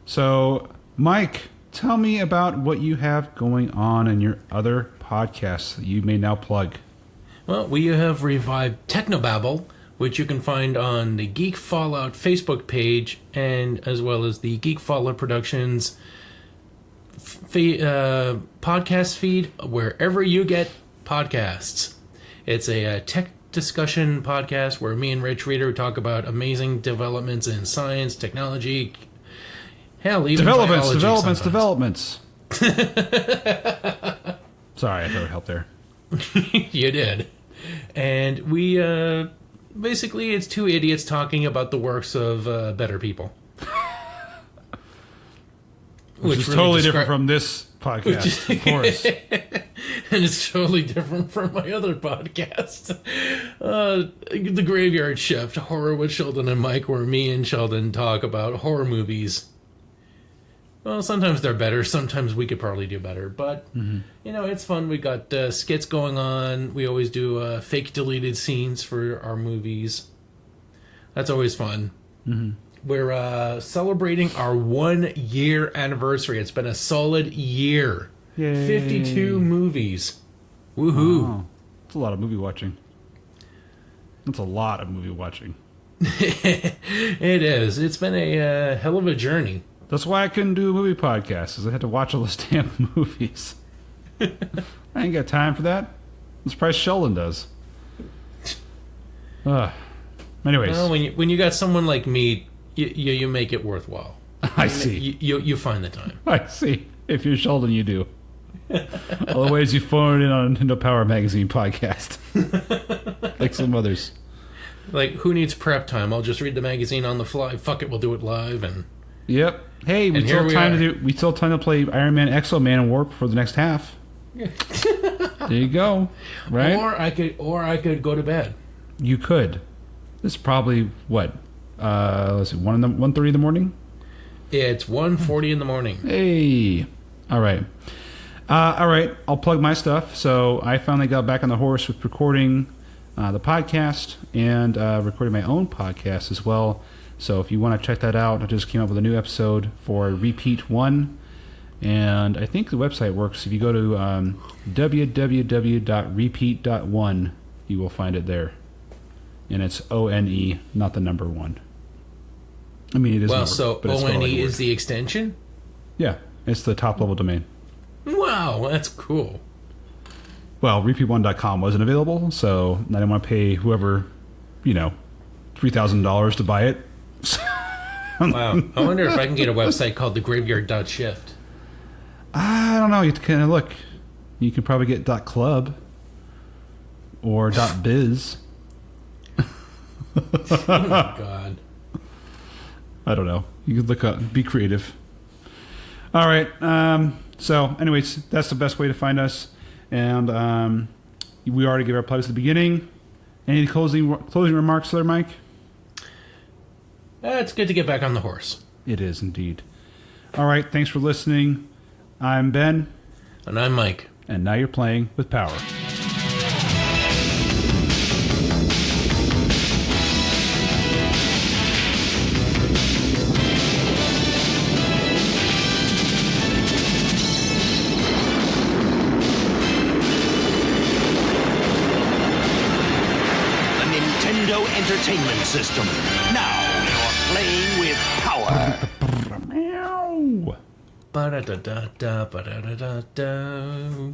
So, Mike, tell me about what you have going on in your other podcasts that you may now plug. Well, we have revived Technobabble, which you can find on the Geek Fallout Facebook page, and as well as the Geek Fallout Productions podcast feed, wherever you get podcasts. It's a tech discussion podcast where me and Rich Reader talk about amazing developments in science, technology, hell, even developments. Sorry, I tried to help there. You did. And we basically it's two idiots talking about the works of better people. Which is really totally different from this podcast, of course. And it's totally different from my other podcast. The Graveyard Shift, Horror with Sheldon and Mike, where me and Sheldon talk about horror movies. Well, sometimes they're better. Sometimes we could probably do better. But, it's fun. We got skits going on. We always do fake deleted scenes for our movies. That's always fun. Mm-hmm. We're celebrating our 1 year anniversary. It's been a solid year. Yay. 52 movies. Woohoo. Wow. That's a lot of movie watching. It is. It's been a hell of a journey. That's why I couldn't do a movie podcast, because I had to watch all those damn movies. I ain't got time for that. That's probably Sheldon does. Anyways. Well, when you got someone like me, you make it worthwhile. I see. You find the time. I see. If you're Sheldon, you do. Otherwise, you phone it in on a Nintendo Power Magazine podcast. Like some others. Like, who needs prep time? I'll just read the magazine on the fly. Fuck it, we'll do it live. And yep. Hey, we still have time to play Iron Man, Exo Man, and Warp for the next half. There you go. Right? Or I could go to bed. You could. This is probably what? Let's see, 1:30 in the morning? It's 1:40 in the morning. Hey. All right. I'll plug my stuff. So I finally got back on the horse with recording the podcast and recording my own podcast as well. So if you want to check that out, I just came up with a new episode for Repeat 1. And I think the website works. If you go to www.repeat.1, you will find it there. And it's ONE, not the number 1. I mean, it is. Well, numbered, so ONE is the extension? Yeah, it's the top level domain. Wow, that's cool. Well, repeat1.com wasn't available, so I didn't want to pay whoever, $3,000 to buy it. Wow. I wonder if I can get a website called thegraveyard.shift. I don't know. You have to kind of look. You can probably get .club or .biz. Oh, my God. I don't know. You could look up, be creative. All right. So, anyways, that's the best way to find us. And we already gave our plugs at the beginning. Any closing remarks there, Mike? It's good to get back on the horse. It is indeed. All right. Thanks for listening. I'm Ben. And I'm Mike. And now you're playing with power. Entertainment system. Now you're playing with power. Meow. Ba-da-da-da-da, ba-da-da-da-da.